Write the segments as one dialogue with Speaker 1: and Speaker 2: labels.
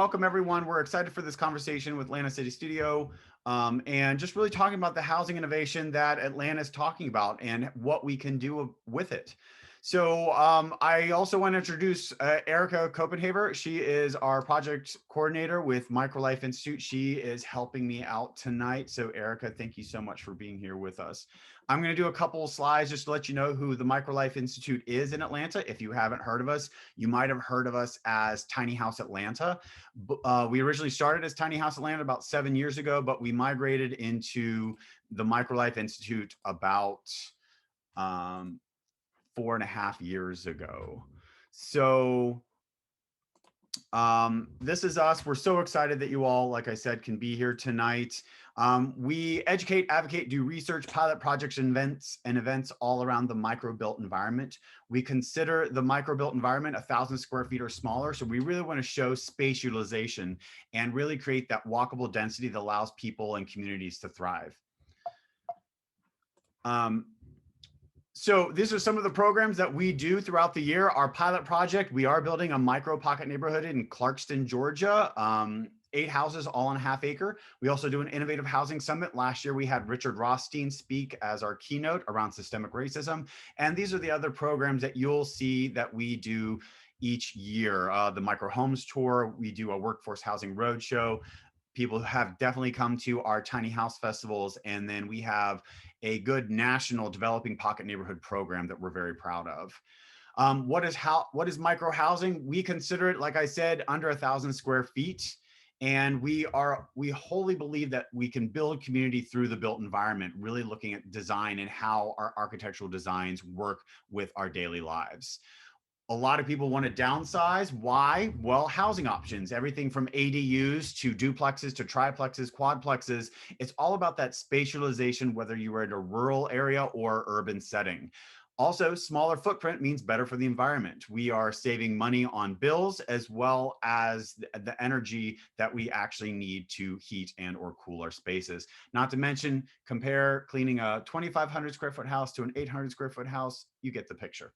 Speaker 1: welcome everyone. We're excited for this conversation with Atlanta City Studio and just really talking about the housing innovation that Atlanta is talking about and what we can do with it. So I also want to introduce Erica Copenhaver. She is our project coordinator with Microlife Institute. She is helping me out tonight. So Erica, thank you so much for being here with us. I'm going to do a couple of slides just to let you know who the Microlife Institute is in Atlanta. If you haven't heard of us, you might have heard of us as Tiny House Atlanta. We originally started as Tiny House Atlanta about 7 years ago, but we migrated into the Microlife Institute about 4.5 years ago. So this is us. We're so excited that you all, like I said, can be here tonight. We educate, advocate, do research, pilot projects, and events all around the micro-built environment. We consider the micro-built environment 1,000 square feet or smaller. So we really want to show space utilization and really create that walkable density that allows people and communities to thrive. So these are some of the programs that we do throughout the year. Our pilot project, we are building a micro pocket neighborhood in Clarkston, Georgia. 8 houses, all on a half acre. We also do an innovative housing summit. Last year, we had Richard Rothstein speak as our keynote around systemic racism. And these are the other programs that you'll see that we do each year. The Micro Homes Tour, we do a workforce housing roadshow. People have definitely come to our tiny house festivals. And then we have a good national developing pocket neighborhood program that we're very proud of. What is micro housing? We consider it, like I said, under 1,000 square feet. And we wholly believe that we can build community through the built environment, really looking at design and how our architectural designs work with our daily lives. A lot of people want to downsize. Why? Well, housing options, everything from ADUs to duplexes to triplexes, quadplexes. It's all about that spatialization, whether you are in a rural area or urban setting. Also, smaller footprint means better for the environment. We are saving money on bills as well as the energy that we actually need to heat and or cool our spaces. Not to mention, compare cleaning a 2,500 square foot house to an 800 square foot house. You get the picture.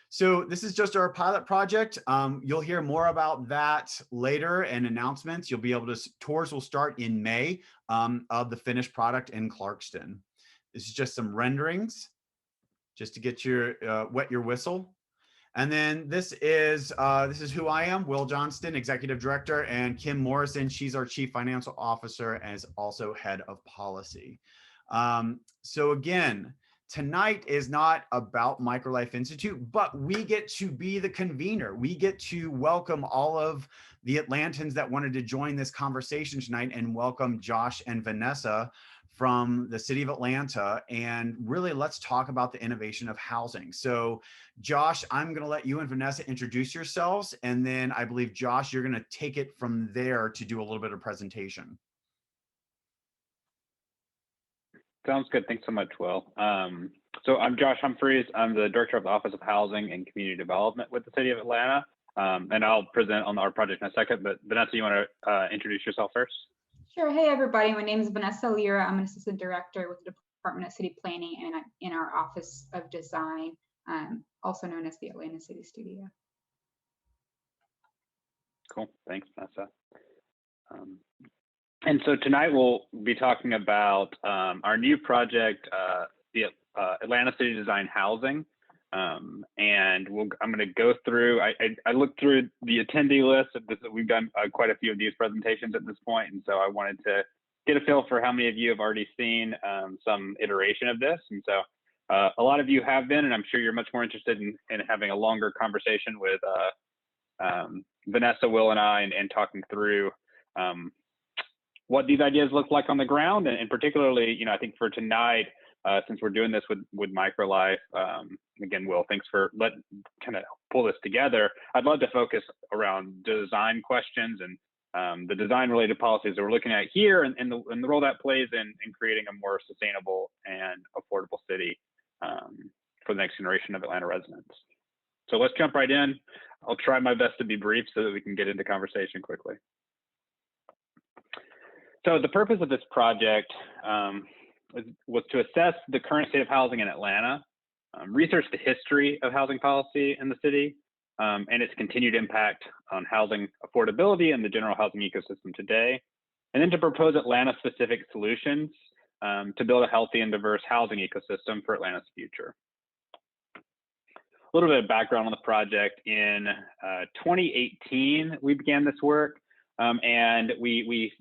Speaker 1: So this is just our pilot project. You'll hear more about that later and announcements. You'll be able to, tours will start in May of the finished product in Clarkston. This is just some renderings, just to get your wet your whistle. And then this is who I am, Will Johnston, Executive Director, and Kim Morrison, she's our Chief Financial Officer and is also Head of Policy. So again, tonight is not about Microlife Institute, but we get to be the convener. We get to welcome all of the Atlantans that wanted to join this conversation tonight and welcome Josh and Vanessa from the city of Atlanta. And really, let's talk about the innovation of housing. So Josh, I'm going to let you and Vanessa introduce yourselves. And then I believe, Josh, you're going to take it from there to do a little bit of presentation.
Speaker 2: Sounds good. Thanks so much, Will. So I'm Josh Humphries. I'm the Director of the Office of Housing and Community Development with the City of Atlanta. And I'll present on our project in a second, but Vanessa, you want to introduce yourself first?
Speaker 3: Sure. Hey, everybody. My name is Vanessa Lira. I'm an Assistant Director with the Department of City Planning and in our Office of Design, also known as the Atlanta City Studio.
Speaker 2: Cool. Thanks, Vanessa. And so tonight we'll be talking about our new project, the Atlanta City Design Housing. And I'm going to go through, I looked through the attendee list. We've done quite a few of these presentations at this point. And so I wanted to get a feel for how many of you have already seen some iteration of this. And so a lot of you have been, and I'm sure you're much more interested in having a longer conversation with Vanessa, Will, and I, and talking through what these ideas look like on the ground. And particularly, I think for tonight, since we're doing this with Microlife, again, Will, thanks for kind of pull this together. I'd love to focus around design questions and the design related policies that we're looking at here and the role that plays in creating a more sustainable and affordable city for the next generation of Atlanta residents. So let's jump right in. I'll try my best to be brief so that we can get into conversation quickly. So the purpose of this project was to assess the current state of housing in Atlanta, research the history of housing policy in the city, and its continued impact on housing affordability and the general housing ecosystem today, and then to propose Atlanta-specific solutions to build a healthy and diverse housing ecosystem for Atlanta's future. A little bit of background on the project. In 2018, we began this work, and we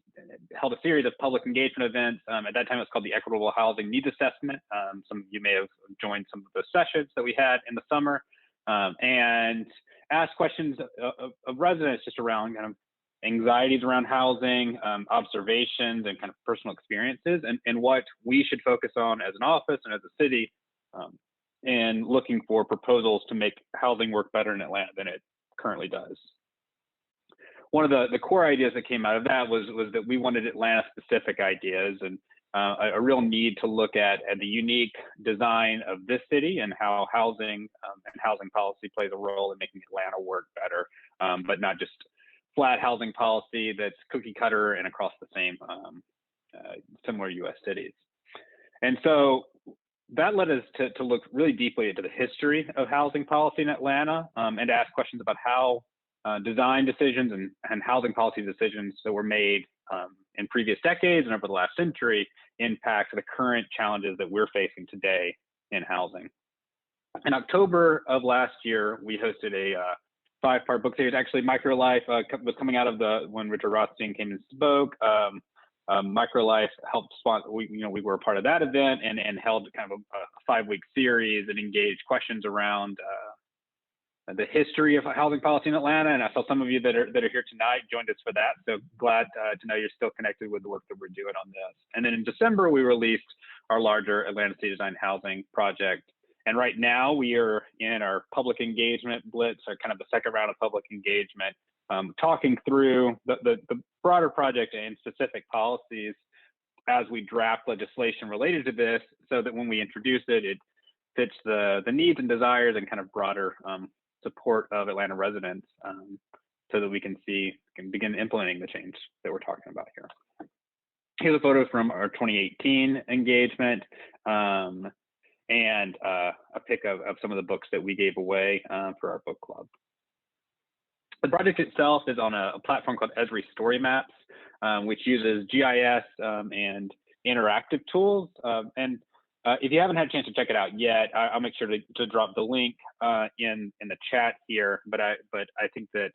Speaker 2: held a series of public engagement events. At that time, it was called the Equitable Housing Needs Assessment. Some of you may have joined some of those sessions that we had in the summer, and asked questions of residents just around kind of anxieties around housing, observations, and kind of personal experiences, and what we should focus on as an office and as a city, and looking for proposals to make housing work better in Atlanta than it currently does. One of the core ideas that came out of that was that we wanted Atlanta-specific ideas, and a real need to look at the unique design of this city and how housing and housing policy plays a role in making Atlanta work better, but not just flat housing policy that's cookie cutter and across the same similar U.S. cities. And so that led us to look really deeply into the history of housing policy in Atlanta, and to ask questions about how design decisions and housing policy decisions that were made in previous decades and over the last century impact the current challenges that we're facing today in housing. In October of last year, we hosted a 5-part book series. Actually, Microlife was coming out of when Richard Rothstein came and spoke. Microlife helped sponsor. We were a part of that event and held kind of a 5-week series and engaged questions around the history of housing policy in Atlanta. And I saw some of you that are here tonight joined us for that. So glad to know you're still connected with the work that we're doing on this. And then in December, we released our larger Atlanta City Design Housing project. And right now we are in our public engagement Blitz, or kind of the second round of public engagement, talking through the broader project and specific policies as we draft legislation related to this, so that when we introduce it, it fits the needs and desires and kind of broader support of Atlanta residents, so that we can begin implementing the change that we're talking about here. Here's a photo from our 2018 engagement, and a pic of some of the books that we gave away for our book club. The project itself is on a platform called Esri Story Maps, which uses GIS and interactive tools. And if you haven't had a chance to check it out yet, I'll make sure to drop the link in the chat here. But I think that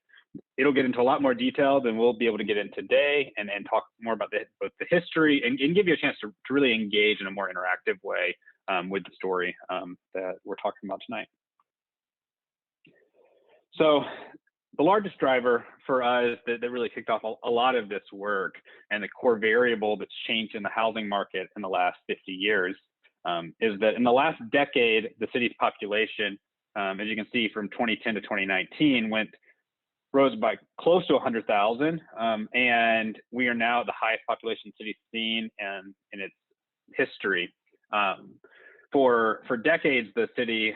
Speaker 2: it'll get into a lot more detail than we'll be able to get in today, and talk more about both the history and give you a chance to really engage in a more interactive way with the story that we're talking about tonight. So the largest driver for us that really kicked off a lot of this work, and the core variable that's changed in the housing market in the last 50 years, is that in the last decade, the city's population, as you can see from 2010 to 2019, rose by close to 100,000, and we are now the highest population city's seen in its history. For decades, the city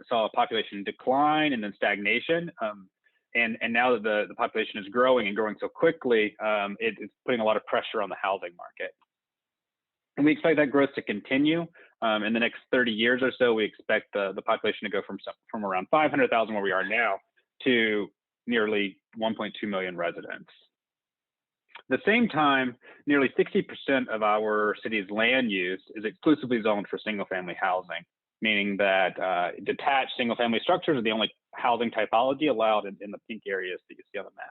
Speaker 2: saw a population decline and then stagnation, and now that the population is growing and growing so quickly, it's putting a lot of pressure on the housing market. And we expect that growth to continue. In the next 30 years or so, we expect the population to go from around 500,000, where we are now, to nearly 1.2 million residents. At the same time, nearly 60% of our city's land use is exclusively zoned for single-family housing, meaning that detached single-family structures are the only housing typology allowed in the pink areas that you see on the map.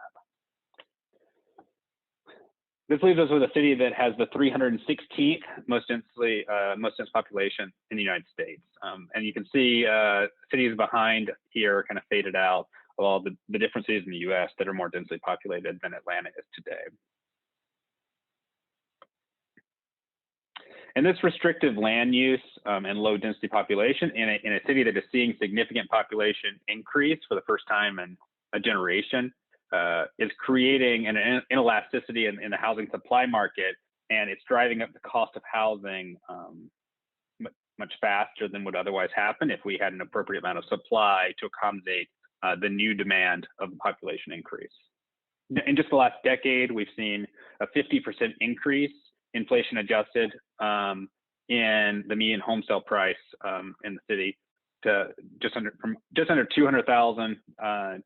Speaker 2: This leaves us with a city that has the 316th most dense population in the United States. And you can see cities behind here kind of faded out of all the different cities in the US that are more densely populated than Atlanta is today. And this restrictive land use and low density population in a city that is seeing significant population increase for the first time in a generation is creating an inelasticity in the housing supply market, and it's driving up the cost of housing much faster than would otherwise happen if we had an appropriate amount of supply to accommodate the new demand of the population increase. In just the last decade, we've seen a 50% increase, inflation adjusted, in the median home sale price in the city, to just under 200,000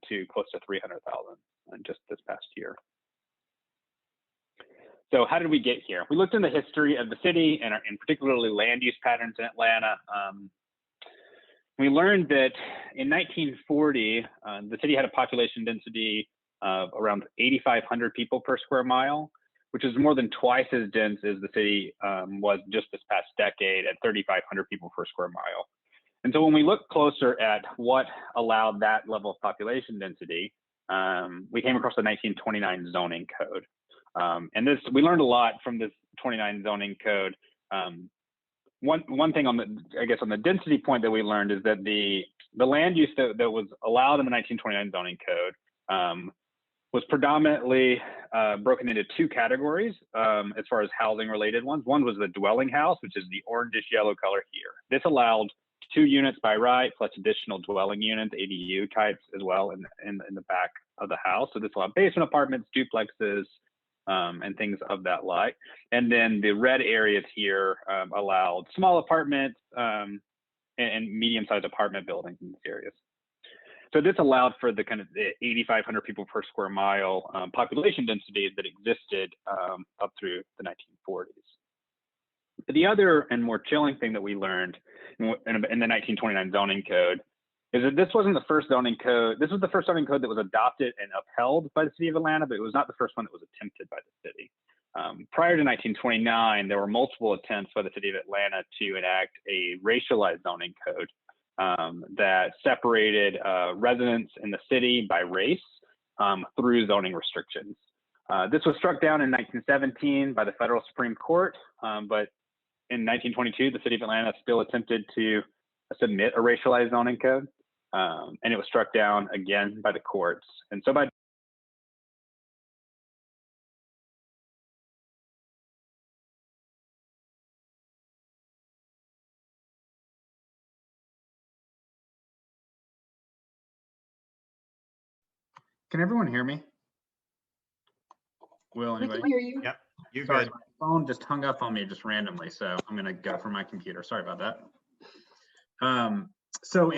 Speaker 2: to close to 300,000 just this past year. So how did we get here? We looked in the history of the city and particularly land use patterns in Atlanta. We learned that in 1940, the city had a population density of around 8,500 people per square mile, which is more than twice as dense as the city was just this past decade at 3,500 people per square mile. And so when we look closer at what allowed that level of population density, we came across the 1929 zoning code. And this, we learned a lot from this 29 zoning code. One thing on the, I guess on the density point that we learned is that the land use that was allowed in the 1929 zoning code was predominantly broken into two categories as far as housing related ones. One was the dwelling house, which is the orangish yellow color here. This allowed 2 units by right plus additional dwelling units, ADU types as well in the back of the house. So this allowed basement apartments, duplexes, and things of that like. And then the red areas here allowed small apartments and medium-sized apartment buildings in these areas. So this allowed for the kind of the 8,500 people per square mile population density that existed up through the 1940s. But the other and more chilling thing that we learned in the 1929 zoning code is that this wasn't the first zoning code. This was the first zoning code that was adopted and upheld by the city of Atlanta, but it was not the first one that was attempted by the city. Prior to 1929, there were multiple attempts by the city of Atlanta to enact a racialized zoning code that separated residents in the city by race through zoning restrictions. This was struck down in 1917 by the federal Supreme Court, but in 1922, the city of Atlanta still attempted to submit a racialized zoning code, and it was struck down again by the courts. And so by
Speaker 4: Can everyone hear me? Will
Speaker 3: We
Speaker 4: anybody?
Speaker 3: can hear you.
Speaker 1: Yep, you're
Speaker 4: Sorry,
Speaker 1: good.
Speaker 4: my phone just hung up on me just randomly, so I'm gonna go for my computer. Sorry about that. So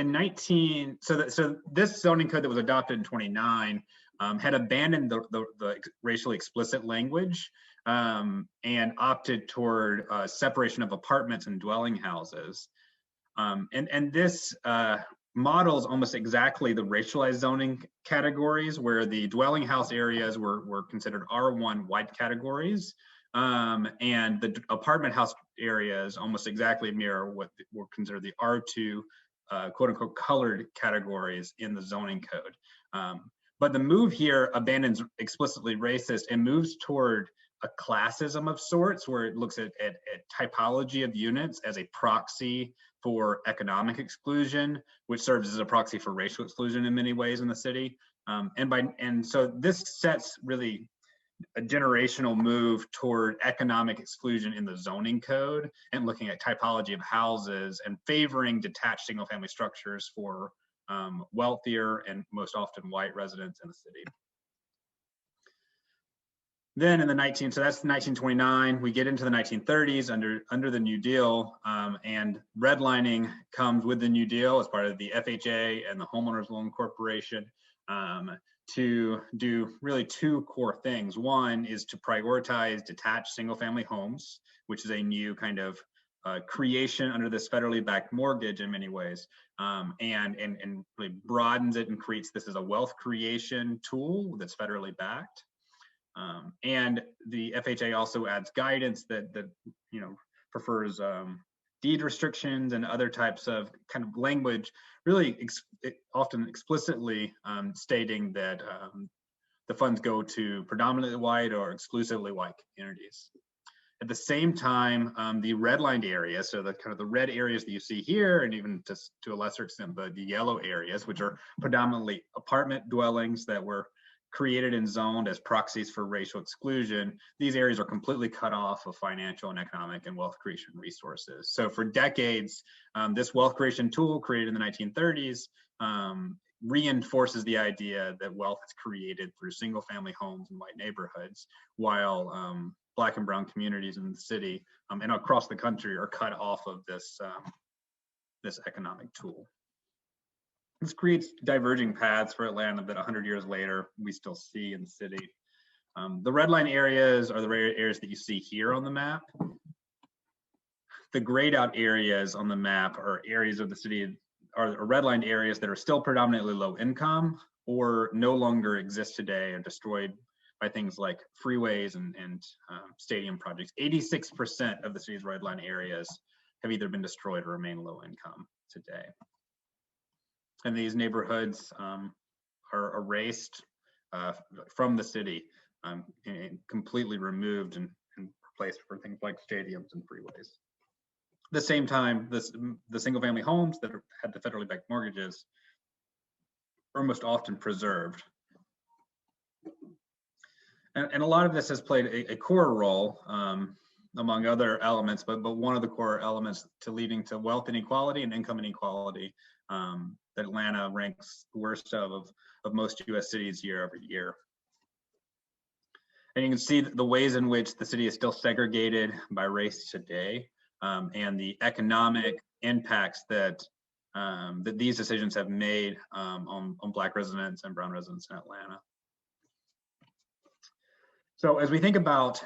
Speaker 4: this zoning code that was adopted in 29 had abandoned the racially explicit language and opted toward separation of apartments and dwelling houses. And this models almost exactly the racialized zoning categories, where the dwelling house areas were considered R1 white categories, and the apartment house areas almost exactly mirror what were considered the R2 quote unquote colored categories in the zoning code. But the move here abandons explicitly racist and moves toward a classism of sorts, where it looks at typology of units as a proxy for economic exclusion, which serves as a proxy for racial exclusion in many ways in the city. And so this sets really a generational move toward economic exclusion in the zoning code and looking at typology of houses and favoring detached single family structures for wealthier and most often white residents in the city. Then in the so that's 1929, we get into the 1930s under the New Deal, and redlining comes with the New Deal as part of the FHA and the Homeowners Loan Corporation to do really two core things. One is to prioritize detached single family homes, which is a new kind of creation under this federally backed mortgage in many ways, and really broadens it and creates this as a wealth creation tool that's federally backed. And the FHA also adds guidance that prefers deed restrictions and other types of kind of language, really often explicitly stating that the funds go to predominantly white or exclusively white communities. At the same time, the redlined areas, so the kind of the red areas that you see here, and even just to a lesser extent, the yellow areas, which are predominantly apartment dwellings that were created and zoned as proxies for racial exclusion, these areas are completely cut off of financial and economic and wealth creation resources. So for decades, this wealth creation tool created in the 1930s reinforces the idea that wealth is created through single family homes in white neighborhoods, while Black and brown communities in the city and across the country are cut off of this, this economic tool. This creates diverging paths for Atlanta that 100 years later, we still see in the city. The red line areas are the areas that you see here on the map. The grayed out areas on the map are areas of the city, are redlined areas that are still predominantly low income or no longer exist today and destroyed by things like freeways and stadium projects. 86% of the city's redline areas have either been destroyed or remain low income today. And these neighborhoods are erased from the city and completely removed and replaced for things like stadiums and freeways. At the same time, the single family homes that had the federally backed mortgages are most often preserved. And a lot of this has played a core role among other elements, but one of the core elements to leading to wealth inequality and income inequality that Atlanta ranks worst of most US cities year over year. And you can see the ways in which the city is still segregated by race today, and the economic impacts that that these decisions have made on Black residents and brown residents in Atlanta. So as we think about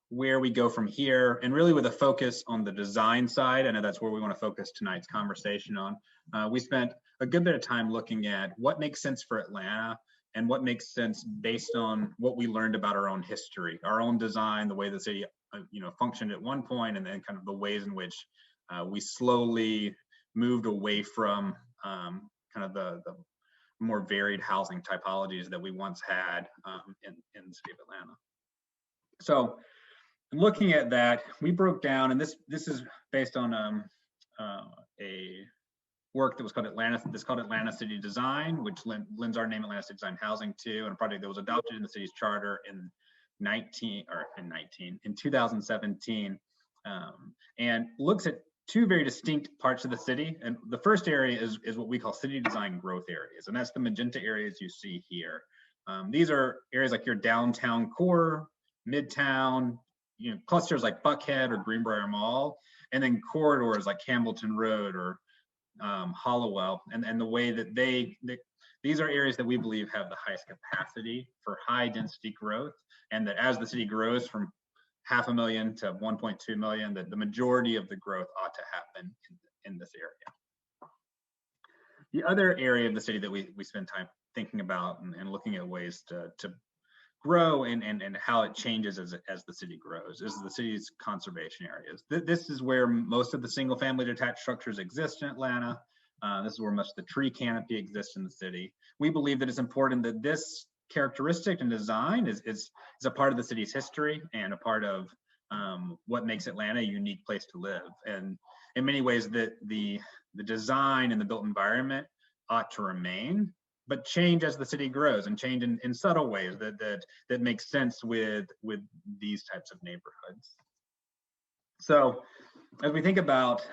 Speaker 4: where we go from here, and really with a focus on the design side, I know that's where we want to focus tonight's conversation on. We spent a good bit of time looking at what makes sense for Atlanta and what makes sense based on what we learned about our own history, our own design, the way the city functioned at one point, and then kind of the ways in which we slowly moved away from kind of the more varied housing typologies that we once had in the city of Atlanta. So looking at that, we broke down, and this is based on a work that was called Atlanta City Design, which lends our name Atlanta City Design Housing to, and a project that was adopted in the city's charter in 2017, and looks at two very distinct parts of the city. And the first area is what we call city design growth areas, and that's the magenta areas you see here. These are areas like your downtown core, Midtown, clusters like Buckhead or Greenbrier Mall, and then corridors like Campbellton Road or Hollowell, and the way that these are areas that we believe have the highest capacity for high density growth, and that as the city grows from 500,000 to 1.2 million, that the majority of the growth ought to happen in this area. The other area of the city that we spend time thinking about and looking at ways to grow and how it changes as the city grows is the city's conservation areas. This is where most of the single family detached structures exist in Atlanta. This is where most of the tree canopy exists in the city. We believe that it's important that this characteristic and design is a part of the city's history and a part of what makes Atlanta a unique place to live. And in many ways that the design and the built environment ought to remain, but change as the city grows and change in subtle ways that make sense with these types of neighborhoods. So as we think about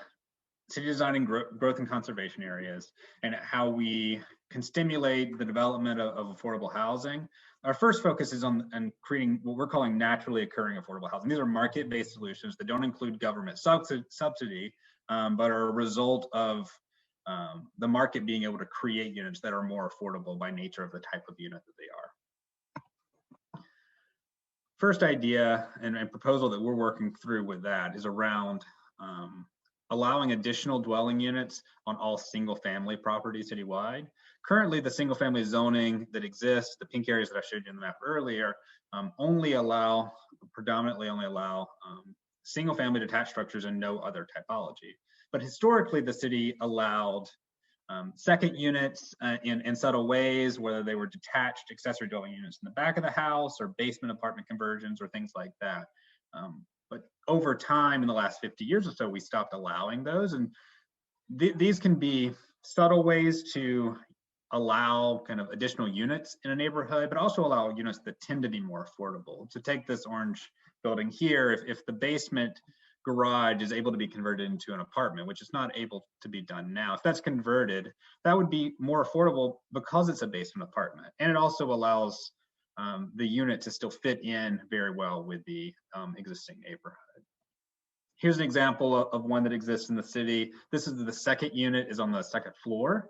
Speaker 4: city design and growth and conservation areas and how we can stimulate the development of affordable housing, our first focus is on creating what we're calling naturally occurring affordable housing. These are market-based solutions that don't include government subsidy, but are a result of the market being able to create units that are more affordable by nature of the type of unit that they are. First idea and proposal that we're working through with that is around allowing additional dwelling units on all single family properties citywide. Currently, the single family zoning that exists, the pink areas that I showed you in the map earlier, predominantly only allow single family detached structures and no other typology. But historically, the city allowed second units in subtle ways, whether they were detached accessory dwelling units in the back of the house or basement apartment conversions or things like that. But over time, in the last 50 years or so, we stopped allowing those. And these can be subtle ways to allow kind of additional units in a neighborhood, but also allow units that tend to be more affordable. To take this orange building here, if the basement garage is able to be converted into an apartment, which is not able to be done now, if that's converted, that would be more affordable because it's a basement apartment. And it also allows the unit to still fit in very well with the existing neighborhood. Here's an example of one that exists in the city. This is the second unit is on the second floor.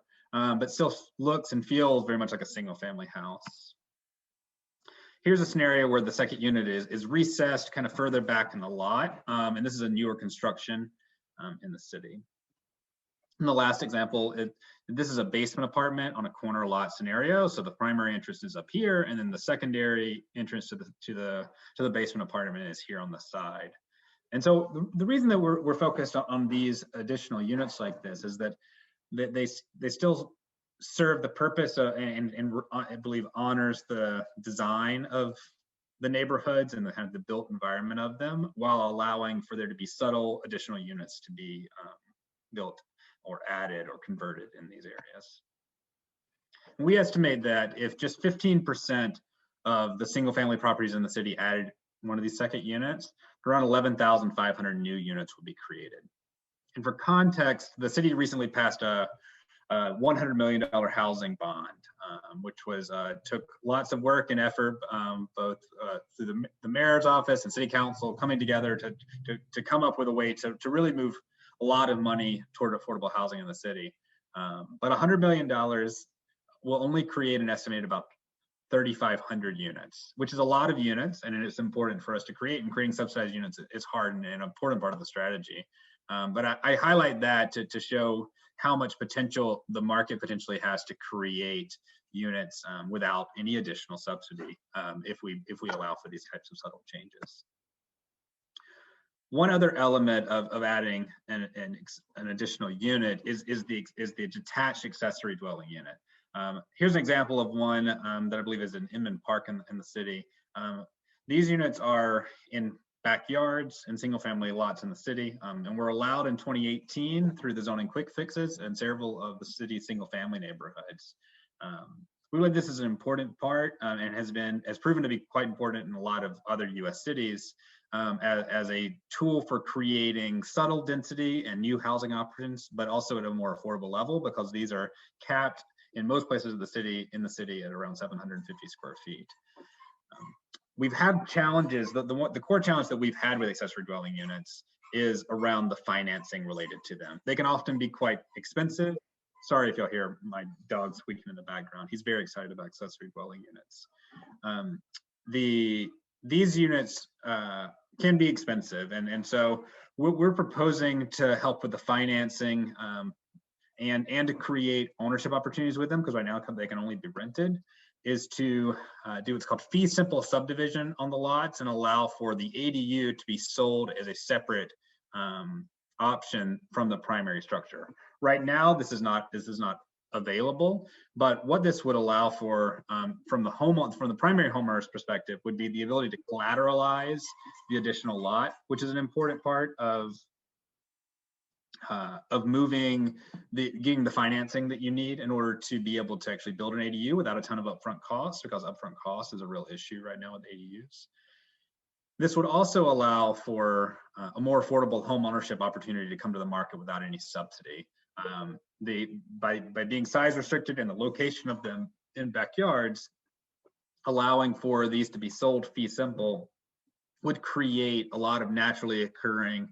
Speaker 4: but still looks and feels very much like a single family house. Here's a scenario where the second unit is recessed kind of further back in the lot. And this is a newer construction in the city. In the last example, this is a basement apartment on a corner lot scenario. So the primary entrance is up here, and then the secondary entrance to the basement apartment is here on the side. And so the reason that we're focused on these additional units like this is that they still serve the purpose of, and I believe honors the design of the neighborhoods and the kind of the built environment of them, while allowing for there to be subtle additional units to be built or added or converted in these areas. We estimate that if just 15% of the single family properties in the city added one of these second units, around 11,500 new units would be created. And for context, the city recently passed a $100 million housing bond, which was took lots of work and effort, both through the mayor's office and city council coming together to come up with a way to really move a lot of money toward affordable housing in the city. But $100 million will only create an estimated about 3,500 units, which is a lot of units, and it's important for us to create, and creating subsidized units is hard and an important part of the strategy. But I highlight that to show how much potential the market potentially has to create units without any additional subsidy if we allow for these types of subtle changes. One other element of adding an additional unit is the detached accessory dwelling unit. Here's an example of one that I believe is in Inman Park in the city. These units are in backyards and single family lots in the city, and were allowed in 2018 through the zoning quick fixes and several of the city's single family neighborhoods. We believe this is an important part and has proven to be quite important in a lot of other US cities as a tool for creating subtle density and new housing options, but also at a more affordable level, because these are capped in most places of the city at around 750 square feet. We've had challenges. The core challenge that we've had with accessory dwelling units is around the financing related to them. They can often be quite expensive. Sorry if y'all hear my dog squeaking in the background. He's very excited about accessory dwelling units. These units can be expensive, and so we're proposing to help with the financing and to create ownership opportunities with them, because right now they can only be rented, is to do what's called fee simple subdivision on the lots and allow for the ADU to be sold as a separate option from the primary structure. Right now, this is not available, but what this would allow for from the primary homeowner's perspective would be the ability to collateralize the additional lot, which is an important part of getting the financing that you need in order to be able to actually build an ADU without a ton of upfront costs, because upfront cost is a real issue right now with ADUs. This would also allow for a more affordable home ownership opportunity to come to the market without any subsidy. By being size restricted and the location of them in backyards, allowing for these to be sold fee simple would create a lot of naturally occurring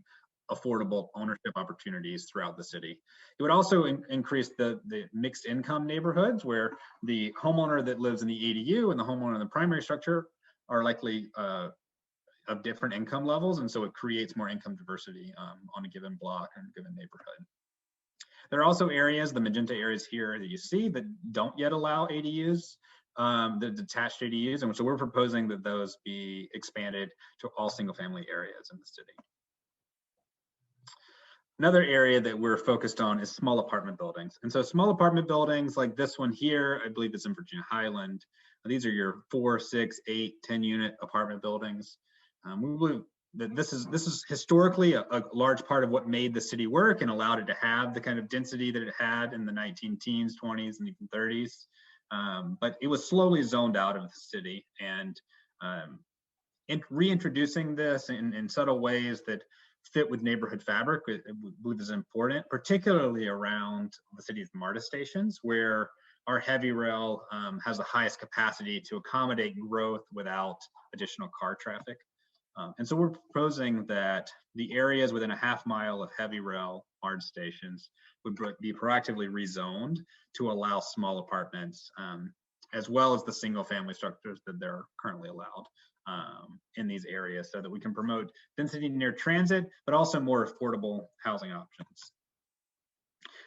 Speaker 4: affordable ownership opportunities throughout the city. It would also increase the mixed income neighborhoods, where the homeowner that lives in the ADU and the homeowner in the primary structure are likely of different income levels, and so it creates more income diversity on a given block or a given neighborhood. There are also areas, the magenta areas here that you see, that don't yet allow ADUs, the detached ADUs, and so we're proposing that those be expanded to all single family areas in the city. Another area that we're focused on is small apartment buildings. And so small apartment buildings like this one here, I believe it's in Virginia Highland. These are your 4, 6, 8, 10 unit apartment buildings. We believe that this is historically a large part of what made the city work and allowed it to have the kind of density that it had in the 19-teens, 20s, and even 30s. But it was slowly zoned out of the city, and reintroducing this in subtle ways that fit with neighborhood fabric, we believe is important, particularly around the city's MARTA stations, where our heavy rail has the highest capacity to accommodate growth without additional car traffic. And so we're proposing that the areas within a half mile of heavy rail ARD stations would be proactively rezoned to allow small apartments, as well as the single family structures that they're currently allowed in these areas, so that we can promote density near transit, but also more affordable housing options.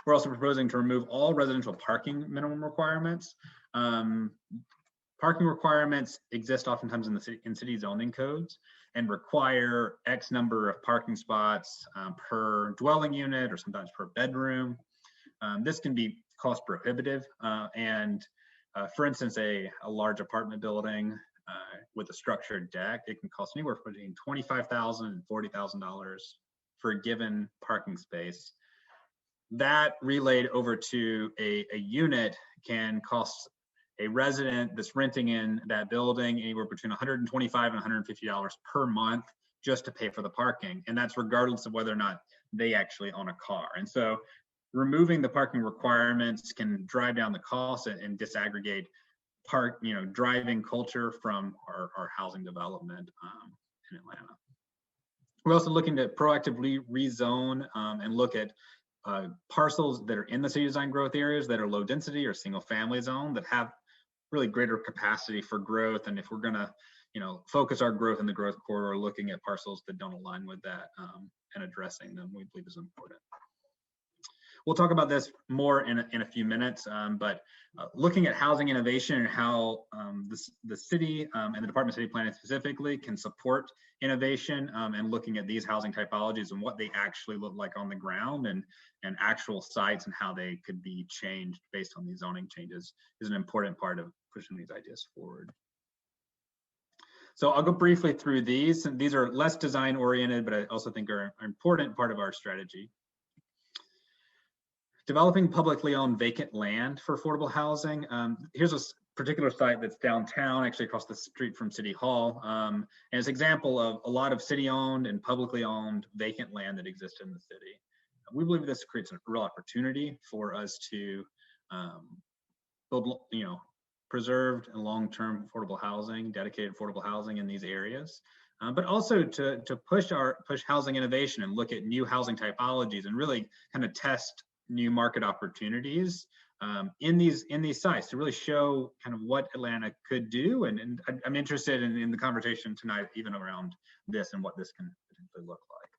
Speaker 4: We're also proposing to remove all residential parking minimum requirements. Parking requirements exist oftentimes in city zoning codes and require X number of parking spots per dwelling unit or sometimes per bedroom. This can be cost prohibitive, for instance, a large apartment building with a structured deck, it can cost anywhere between $25,000 and $40,000 for a given parking space. That relayed over to a unit can cost a resident that's renting in that building anywhere between $125 and $150 per month just to pay for the parking. And that's regardless of whether or not they actually own a car. And so removing the parking requirements can drive down the cost and disaggregate driving culture from our housing development in Atlanta. We're also looking to proactively rezone and look at parcels that are in the city design growth areas that are low density or single family zone that have really greater capacity for growth. And if we're gonna, focus our growth in the growth corridor, looking at parcels that don't align with that and addressing them, we believe is important. We'll talk about this more in a few minutes, but looking at housing innovation and how the city and the Department of City Planning specifically can support innovation and looking at these housing typologies and what they actually look like on the ground and actual sites and how they could be changed based on these zoning changes is an important part of pushing these ideas forward. So I'll go briefly through these. And these are less design oriented, but I also think are an important part of our strategy. Developing publicly owned vacant land for affordable housing. Here's a particular site that's downtown, actually across the street from City Hall. And it's an example of a lot of city-owned and publicly owned vacant land that exists in the city. We believe this creates a real opportunity for us to build, preserved and long-term affordable housing, dedicated affordable housing in these areas. But also to push housing innovation and look at new housing typologies and really kind of test new market opportunities in these sites to really show kind of what Atlanta could do. And I'm interested in the conversation tonight, even around this and what this can potentially look like.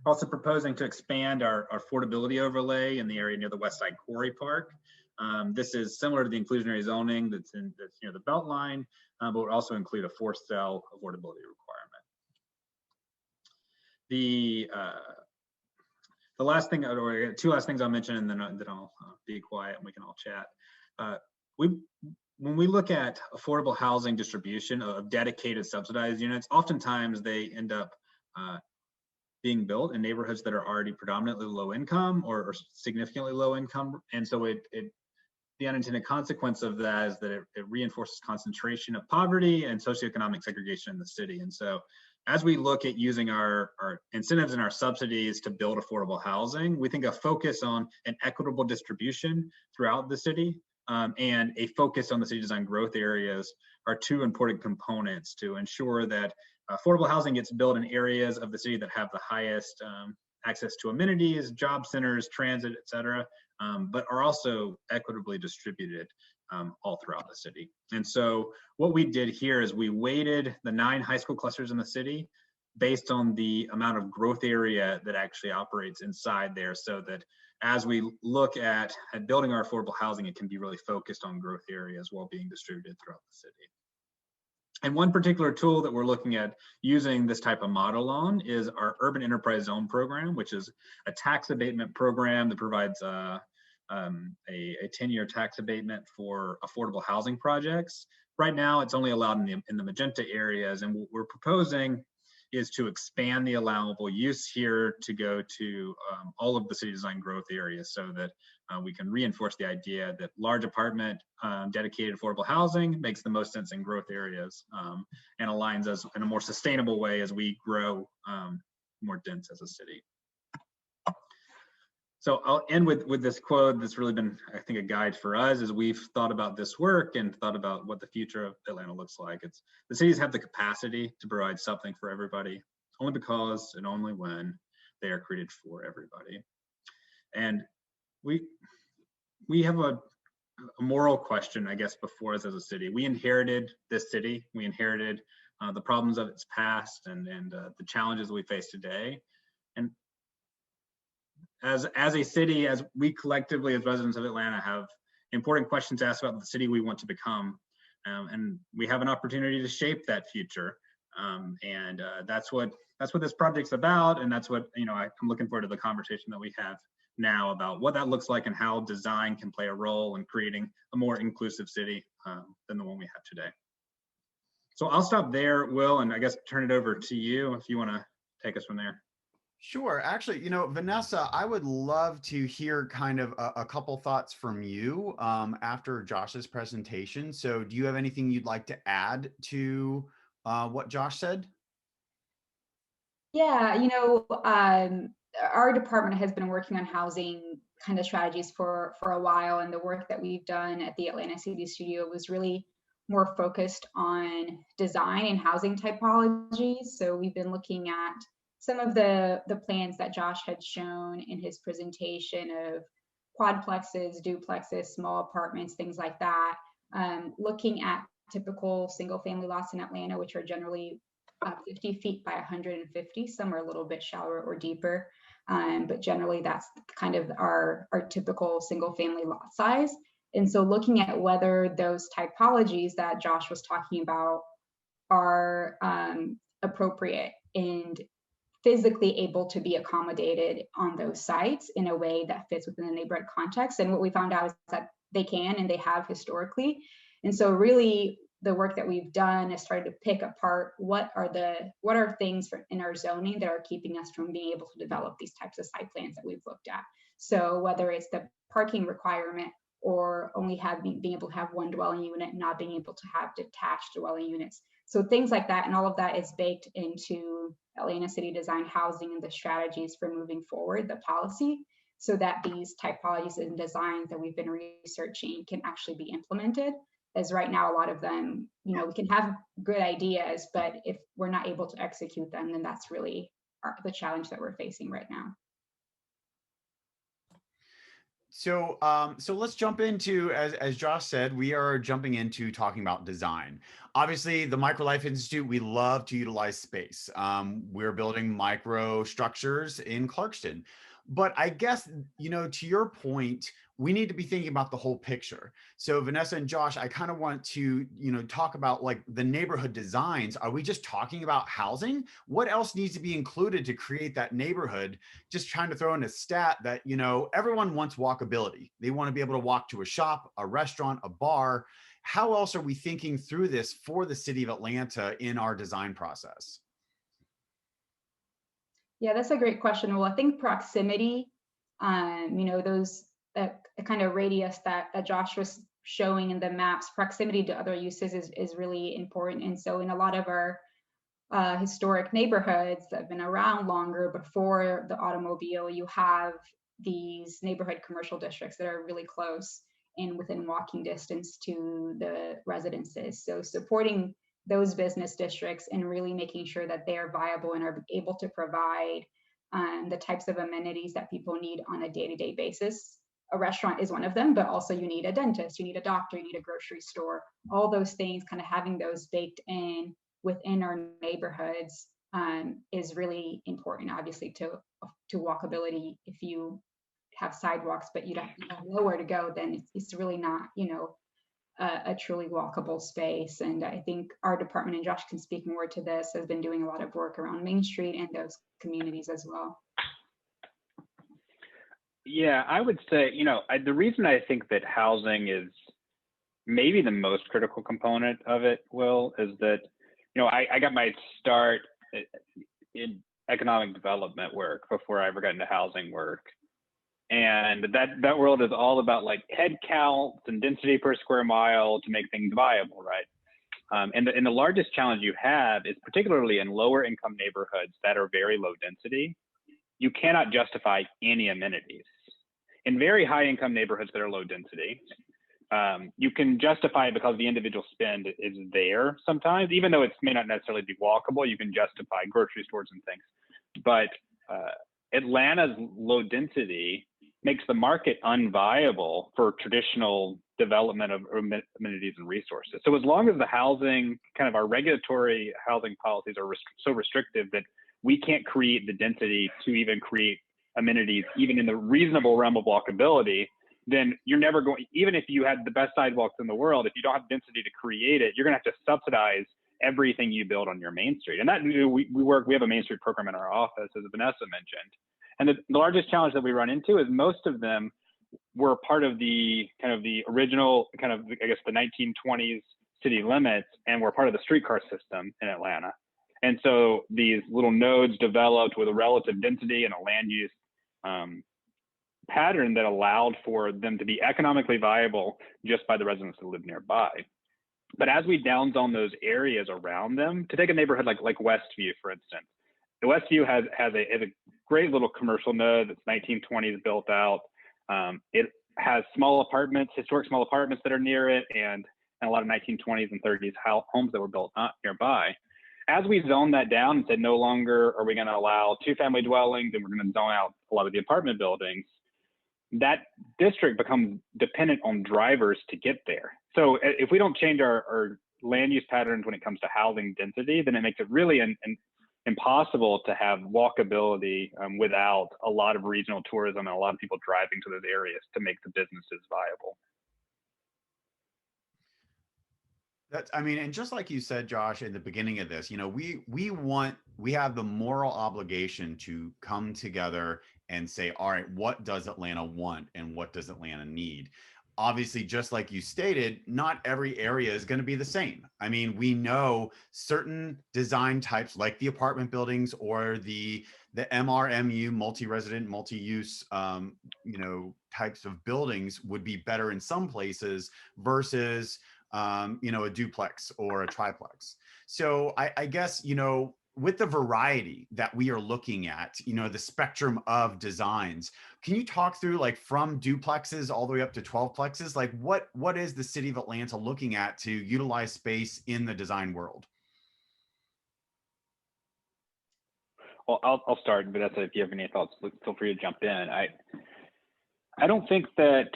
Speaker 4: Also proposing to expand our affordability overlay in the area near the West Side Quarry Park. This is similar to the inclusionary zoning that's near the Beltline, but would also include a forced sale affordability requirement. The last thing, or two last things I'll mention, and then I'll be quiet and we can all chat. When we look at affordable housing distribution of dedicated subsidized units, oftentimes they end up being built in neighborhoods that are already predominantly low income or significantly low income. And so the unintended consequence of that is that it reinforces concentration of poverty and socioeconomic segregation in the city. And so as we look at using our incentives and our subsidies to build affordable housing, we think a focus on an equitable distribution throughout the city and a focus on the city design growth areas are two important components to ensure that affordable housing gets built in areas of the city that have the highest access to amenities, job centers, transit, et cetera, but are also equitably distributed all throughout the city. And so what we did here is we weighted the 9 high school clusters in the city based on the amount of growth area that actually operates inside there, so that as we look at building our affordable housing, it can be really focused on growth areas while being distributed throughout the city. And one particular tool that we're looking at using this type of model on is our Urban Enterprise Zone program, which is a tax abatement program that provides a 10-year tax abatement for affordable housing projects. Right now, it's only allowed in the magenta areas, and what we're proposing is to expand the allowable use here to go to all of the city design growth areas, so that we can reinforce the idea that large apartment dedicated affordable housing makes the most sense in growth areas and aligns us in a more sustainable way as we grow more dense as a city. So I'll end with this quote that's really been, I think, a guide for us as we've thought about this work and thought about what the future of Atlanta looks like. It's the cities have the capacity to provide something for everybody, only because and only when they are created for everybody. And we have a moral question, I guess, before us as a city. We inherited this city. We inherited the problems of its past and the challenges we face today. And as a city, as we collectively, as residents of Atlanta, have important questions to ask about the city we want to become, and we have an opportunity to shape that future. That's what this project's about, and that's what I'm looking forward to the conversation that we have now about what that looks like and how design can play a role in creating a more inclusive city than the one we have today. So I'll stop there, Will, and I guess turn it over to you if you want to take us from there.
Speaker 1: Sure. Actually, Vanessa, I would love to hear kind of a couple thoughts from you after Josh's presentation. So do you have anything you'd like to add to what Josh said?
Speaker 3: Yeah, our department has been working on housing kind of strategies for a while, and the work that we've done at the Atlanta City Studio was really more focused on design and housing typologies. So we've been looking at some of the plans that Josh had shown in his presentation of quadplexes, duplexes, small apartments, things like that. Looking at typical single family lots in Atlanta, which are generally 50 feet by 150, some are a little bit shallower or deeper. But generally that's kind of our typical single family lot size. And so looking at whether those typologies that Josh was talking about are appropriate and physically able to be accommodated on those sites in a way that fits within the neighborhood context. And what we found out is that they can, and they have historically. And so really the work that we've done is started to pick apart what are things in our zoning that are keeping us from being able to develop these types of site plans that we've looked at. So whether it's the parking requirement or only being able to have one dwelling unit, not being able to have detached dwelling units. So things like that, and all of that is baked into Atlanta City Design Housing and the strategies for moving forward, the policy, so that these typologies and designs that we've been researching can actually be implemented. As right now, a lot of them, we can have good ideas, but if we're not able to execute them, then that's really the challenge that we're facing right now.
Speaker 1: So, so let's jump into, as Josh said, we are jumping into talking about design. Obviously, the Microlife Institute, we love to utilize space. We're building micro structures in Clarkston. But I guess, to your point, we need to be thinking about the whole picture. So Vanessa and Josh, I kind of want to, talk about like the neighborhood designs. Are we just talking about housing? What else needs to be included to create that neighborhood? Just trying to throw in a stat that, everyone wants walkability. They want to be able to walk to a shop, a restaurant, a bar. How else are we thinking through this for the city of Atlanta in our design process?
Speaker 3: Yeah, that's a great question. Well, I think proximity, those kind of radius that Josh was showing in the maps, proximity to other uses is really important. And so in a lot of our historic neighborhoods that have been around longer before the automobile, you have these neighborhood commercial districts that are really close and within walking distance to the residences. So supporting those business districts and really making sure that they are viable and are able to provide the types of amenities that people need on a day-to-day basis. A restaurant is one of them, but also you need a dentist, you need a doctor, you need a grocery store, all those things, kind of having those baked in within our neighborhoods is really important, obviously, to walkability. If you have sidewalks, but you don't have nowhere to go, then it's really not, a truly walkable space. And I think our department, and Josh can speak more to this, has been doing a lot of work around Main Street and those communities as well.
Speaker 2: Yeah, I would say, the reason I think that housing is maybe the most critical component of it, Will, is that, I got my start in economic development work before I ever got into housing work. And that world is all about like head counts and density per square mile to make things viable, right? And the largest challenge you have is particularly in lower income neighborhoods that are very low density. You cannot justify any amenities. in very high income neighborhoods that are low density, you can justify it because the individual spend is there sometimes, even though it may not necessarily be walkable. You can justify grocery stores and things. But Atlanta's low density makes the market unviable for traditional development of amenities and resources. So as long as the housing, kind of our regulatory housing policies are so restrictive that we can't create the density to even create amenities, even in the reasonable realm of walkability, then you're never going, even if you had the best sidewalks in the world, if you don't have density to create it, you're gonna have to subsidize everything you build on your Main Street. And that we have a Main Street program in our office, as Vanessa mentioned. And the largest challenge that we run into is most of them were part of the kind of the original, kind of, I guess, the 1920s city limits, and were part of the streetcar system in Atlanta. And so these little nodes developed with a relative density and a land use pattern that allowed for them to be economically viable just by the residents that live nearby. But as we downzone those areas around them, to take a neighborhood like Westview, for instance, the Westview has a great little commercial node that's 1920s built out. It has small apartments, historic small apartments that are near it, and a lot of 1920s and 30s homes that were built nearby. As we zone that down and said no longer are we going to allow 2-family dwellings, and we're going to zone out a lot of the apartment buildings, that district becomes dependent on drivers to get there. So if we don't change our land use patterns when it comes to housing density, then it makes it really impossible to have walkability without a lot of regional tourism and a lot of people driving to those areas to make the businesses viable.
Speaker 1: That's, I mean, and just like you said, Josh, in the beginning of this, you know, we have the moral obligation to come together and say, all right, what does Atlanta want and what does Atlanta need? Obviously, just like you stated, not every area is going to be the same. I mean, we know certain design types like the apartment buildings or the MRMU, multi-resident, multi-use, you know, types of buildings would be better in some places versus you know, a duplex or a triplex. So I guess, you know, with the variety that we are looking at, you know, the spectrum of designs, can you talk through, like, from duplexes all the way up to 12plexes? Like, what is the city of Atlanta looking at to utilize space in the design world?
Speaker 2: Well, I'll start, Vanessa, if you have any thoughts, feel free to jump in. I don't think that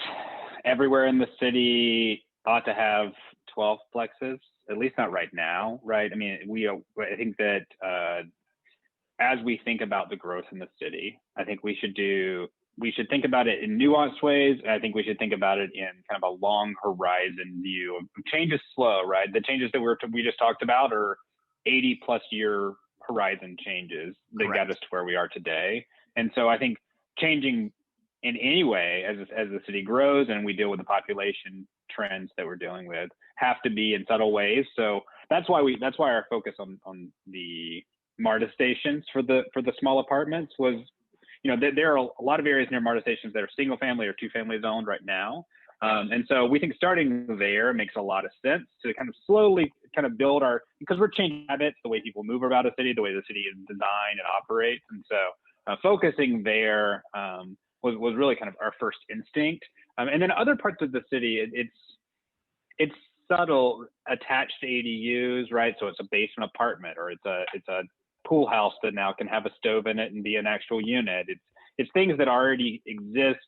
Speaker 2: everywhere in the city ought to have 12plexes, at least not right now, right? I mean, I think that as we think about the growth in the city, I think we should think about it in nuanced ways. And I think we should think about it in kind of a long horizon view. Change is slow, right? The changes that we just talked about are 80+ year horizon changes that
Speaker 1: Correct.
Speaker 2: got us to where we are today. And so I think changing in any way as the city grows and we deal with the population trends that we're dealing with have to be in subtle ways. So that's why our focus on the MARTA stations for the small apartments was, you know, there are a lot of areas near MARTA stations that are single family or 2-family zoned right now. And so we think starting there makes a lot of sense to kind of slowly kind of build because we're changing habits, the way people move about a city, the way the city is designed and operates. And so focusing there was really kind of our first instinct. And then other parts of the city, it's subtle, attached ADUs, right? So it's a basement apartment, or it's a pool house that now can have a stove in it and be an actual unit. It's things that already exist,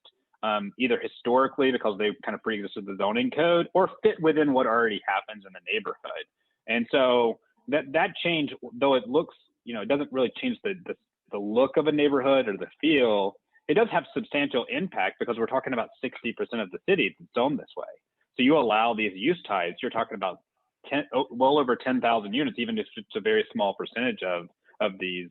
Speaker 2: either historically because they kind of pre-existed the zoning code, or fit within what already happens in the neighborhood. And so that change, though it looks, you know, it doesn't really change the look of a neighborhood or the feel, it does have substantial impact because we're talking about 60% of the city that's zoned this way. So you allow these use types, you're talking about well over 10,000 units, even if it's a very small percentage of these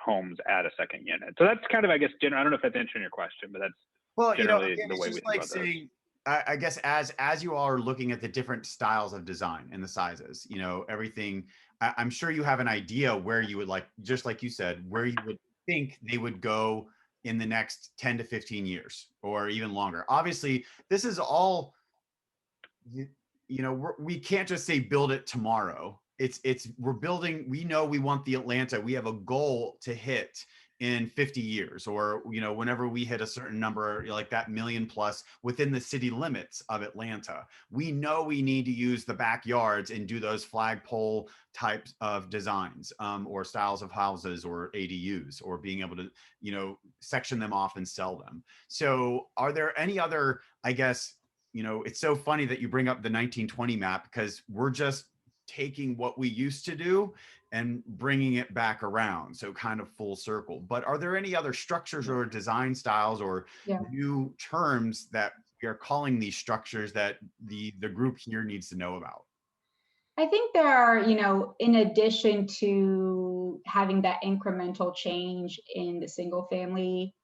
Speaker 2: homes at a second unit. So that's kind of, I guess, I don't know if that's answering your question, but that's generally the way we think about this.
Speaker 1: I guess as you all are looking at the different styles of design and the sizes, you know, everything, I'm sure you have an idea where you would like, just like you said, where you would think they would go in the next 10 to 15 years or even longer. Obviously, this is all, you know, we can't just say build it tomorrow. We're building, we know we want the Atlanta, we have a goal to hit in 50 years, or, you know, whenever we hit a certain number, like that million plus within the city limits of Atlanta. We know we need to use the backyards and do those flagpole types of designs, or styles of houses or ADUs, or being able to, you know, section them off and sell them. So are there any other, I guess, you know, it's so funny that you bring up the 1920 map, because we're just taking what we used to do and bringing it back around. So kind of full circle. But are there any other structures or design styles or
Speaker 3: Yeah.
Speaker 1: new terms that we are calling these structures that the group here needs to know about?
Speaker 3: I think there are, you know, in addition to having that incremental change in the single family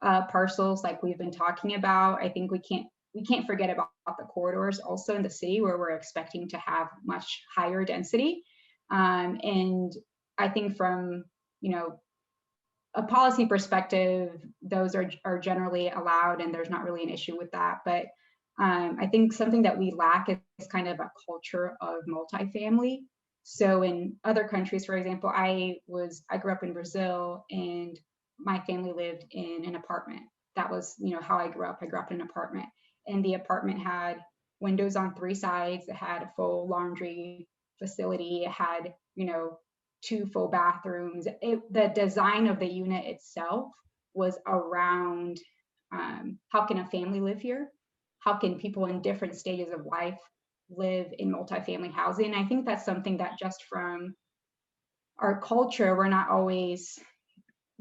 Speaker 3: parcels like we've been talking about, I think we can't forget about the corridors also in the city where we're expecting to have much higher density. And I think from, you know, a policy perspective, those are generally allowed and there's not really an issue with that. But I think something that we lack is kind of a culture of multifamily. So in other countries, for example, I grew up in Brazil and my family lived in an apartment. That was, you know, how I grew up. I grew up in an apartment, and the apartment had windows on three sides. It had a full laundry facility. It had, you know, two full bathrooms. The design of the unit itself was around how can a family live here? How can people in different stages of life live in multifamily housing? I think that's something that just from our culture,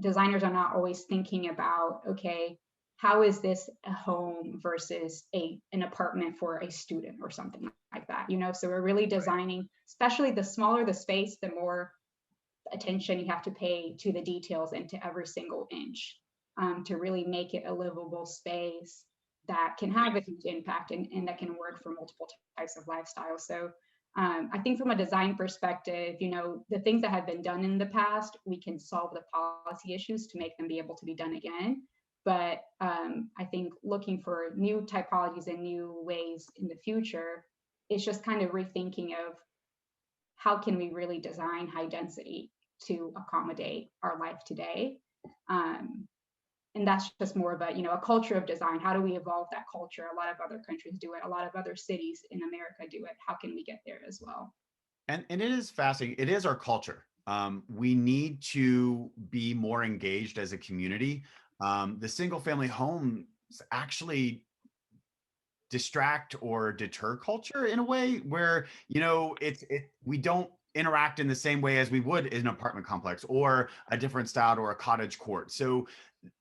Speaker 3: designers are not always thinking about, okay, how is this a home versus an apartment for a student or something like that, you know? So we're really designing, especially the smaller the space, the more attention you have to pay to the details and to every single inch, to really make it a livable space that can have a huge impact and that can work for multiple types of lifestyles. So I think from a design perspective, you know, the things that have been done in the past, we can solve the policy issues to make them be able to be done again. But I think looking for new typologies and new ways in the future, it's just kind of rethinking of how can we really design high density to accommodate our life today. And that's just more of a, you know, a culture of design. How do we evolve that culture? A lot of other countries do it. A lot of other cities in America do it. How can we get there as well?
Speaker 1: And it is fascinating. It is our culture. We need to be more engaged as a community. The single family homes actually distract or deter culture in a way where, you know, we don't interact in the same way as we would in an apartment complex or a different style or a cottage court. So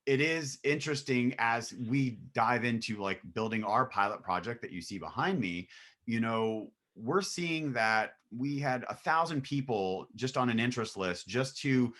Speaker 1: it is interesting as we dive into like building our pilot project that you see behind me, you know, we're seeing that we had 1,000 people just on an interest list just to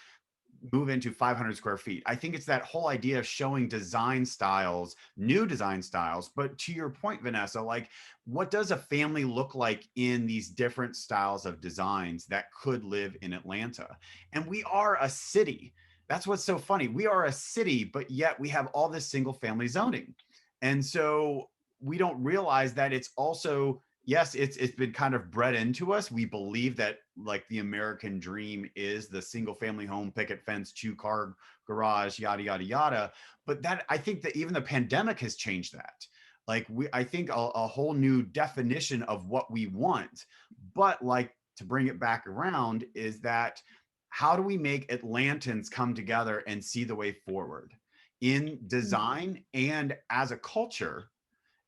Speaker 1: move into 500 square feet. I think it's that whole idea of showing design styles, new design styles. But to your point, Vanessa, like what does a family look like in these different styles of designs that could live in Atlanta? And we are a city. That's what's so funny. We are a city, but yet we have all this single family zoning. And so we don't realize that it's also, yes, it's been kind of bred into us. We believe that like the American dream is the single family home, picket fence, 2-car garage, yada, yada, yada. But that, I think that even the pandemic has changed that. Like I think a whole new definition of what we want. But like to bring it back around is that how do we make Atlantans come together and see the way forward in design and as a culture?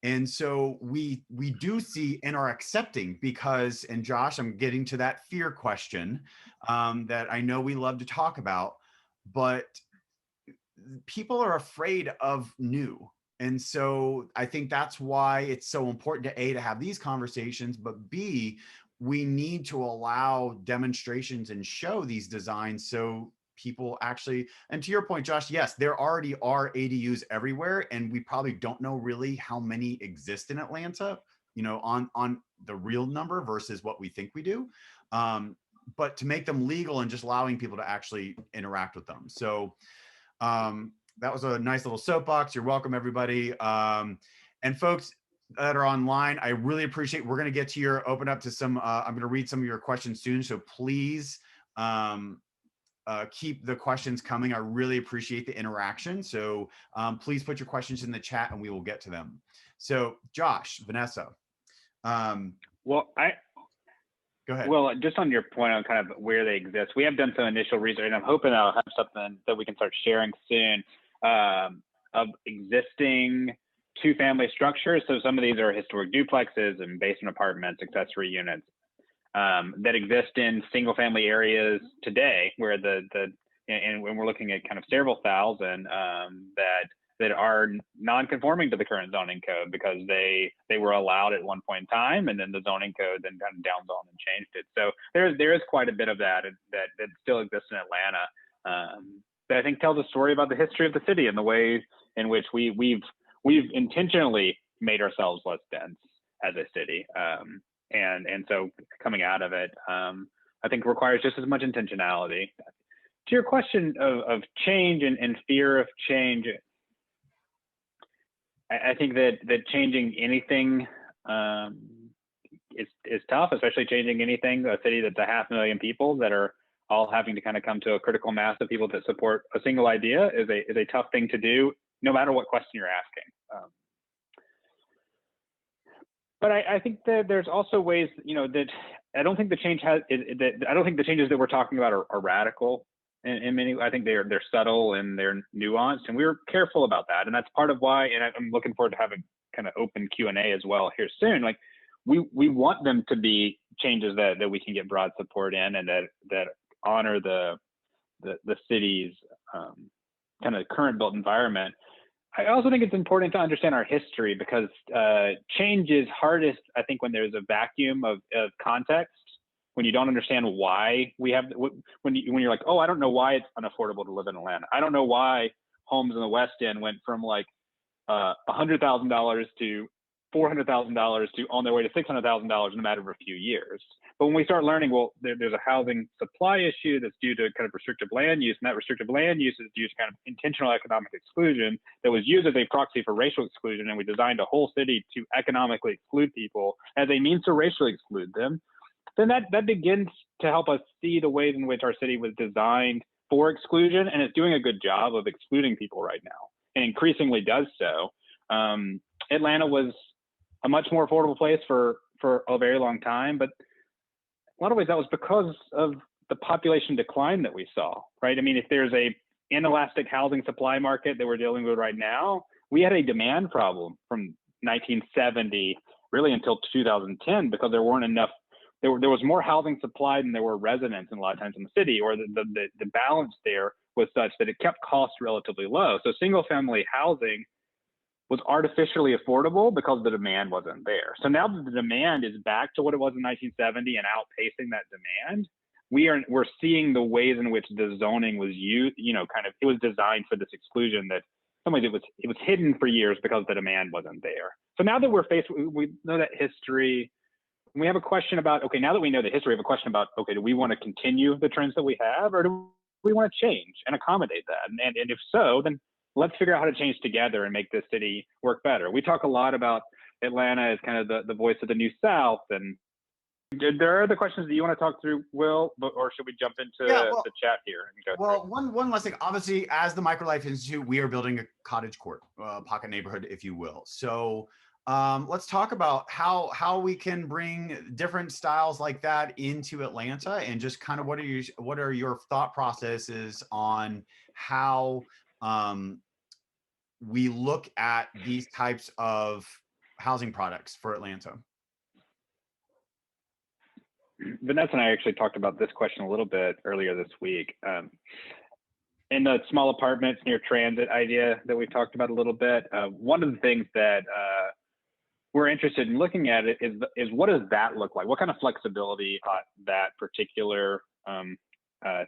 Speaker 1: And so we do see and are accepting because, and Josh, I'm getting to that fear question that I know we love to talk about, but people are afraid of new. And so I think that's why it's so important to A, to have these conversations, but B, we need to allow demonstrations and show these designs so people actually, and to your point, Josh, yes, there already are ADUs everywhere, and we probably don't know really how many exist in Atlanta, you know, on the real number versus what we think we do. But to make them legal and just allowing people to actually interact with them. So that was a nice little soapbox. You're welcome, everybody. And folks that are online, I really appreciate, we're going to get to your open up to some, I'm going to read some of your questions soon. So please keep the questions coming. I really appreciate the interaction. So please put your questions in the chat and we will get to them. So Josh, Vanessa.
Speaker 2: Well,
Speaker 1: Go ahead.
Speaker 2: Well, just on your point on kind of where they exist, we have done some initial research, and I'm hoping I'll have something that we can start sharing soon of existing two-family structures. So some of these are historic duplexes and basement apartments, accessory units that exist in single-family areas today, where and when we're looking at kind of several thousand that are non-conforming to the current zoning code because they were allowed at one point in time, and then the zoning code then kind of downzoned and changed it. So there is quite a bit of that still exists in Atlanta that I think tells a story about the history of the city and the way in which we've intentionally made ourselves less dense as a city, and so coming out of it, I think requires just as much intentionality. To your question of change and fear of change, I think that changing anything is tough, especially changing anything, a city that's 500,000 people that are all having to kind of come to a critical mass of people that support a single idea is a tough thing to do, no matter what question you're asking. But I think that there's also ways, that I don't think the changes that we're talking about are radical. In many, I think they're subtle and they're nuanced, and we're careful about that. And that's part of why, and I'm looking forward to having kind of open Q&A as well here soon. Like we want them to be changes that we can get broad support in, and that honor the city's kind of current built environment. I also think it's important to understand our history, because change is hardest, I think, when there's a vacuum of context. When you don't understand why we have, when you're like, oh, I don't know why it's unaffordable to live in Atlanta. I don't know why homes in the West End went from like $100,000 to $400,000 to on their way to $600,000 in a matter of a few years. But when we start learning, well, there's a housing supply issue that's due to kind of restrictive land use, and that restrictive land use is due to kind of intentional economic exclusion that was used as a proxy for racial exclusion, and we designed a whole city to economically exclude people as a means to racially exclude them. Then that begins to help us see the ways in which our city was designed for exclusion, and it's doing a good job of excluding people right now, and increasingly does so. Atlanta was a much more affordable place for a very long time, but a lot of ways that was because of the population decline that we saw, right? I mean, if there's a inelastic housing supply market that we're dealing with right now, we had a demand problem from 1970 really until 2010, because there weren't enough. There was more housing supply than there were residents in a lot of times in the city, or the balance there was such that it kept costs relatively low. So single family housing was artificially affordable because the demand wasn't there. So now that the demand is back to what it was in 1970 and outpacing that demand, we're seeing the ways in which the zoning was used, it was designed for this exclusion that in some ways it was hidden for years because the demand wasn't there. So now that we know that history, we have a question about, okay, now that we know the history, we have a question about, okay, do we want to continue the trends that we have, or do we want to change and accommodate that? And if so, then let's figure out how to change together and make this city work better. We talk a lot about Atlanta as kind of the voice of the New South. And there are other questions that you want to talk through, Will, or should we jump into the chat here? And go through?
Speaker 1: One last thing. Obviously, as the Microlife Institute, we are building a cottage court, pocket neighborhood, if you will. So let's talk about how we can bring different styles like that into Atlanta, and just kind of what are your thought processes on how we look at these types of housing products for Atlanta.
Speaker 2: Vanessa and I actually talked about this question a little bit earlier this week. In the small apartments near transit idea that we've talked about a little bit, one of the things that we're interested in looking at it is what does that look like? What kind of flexibility that particular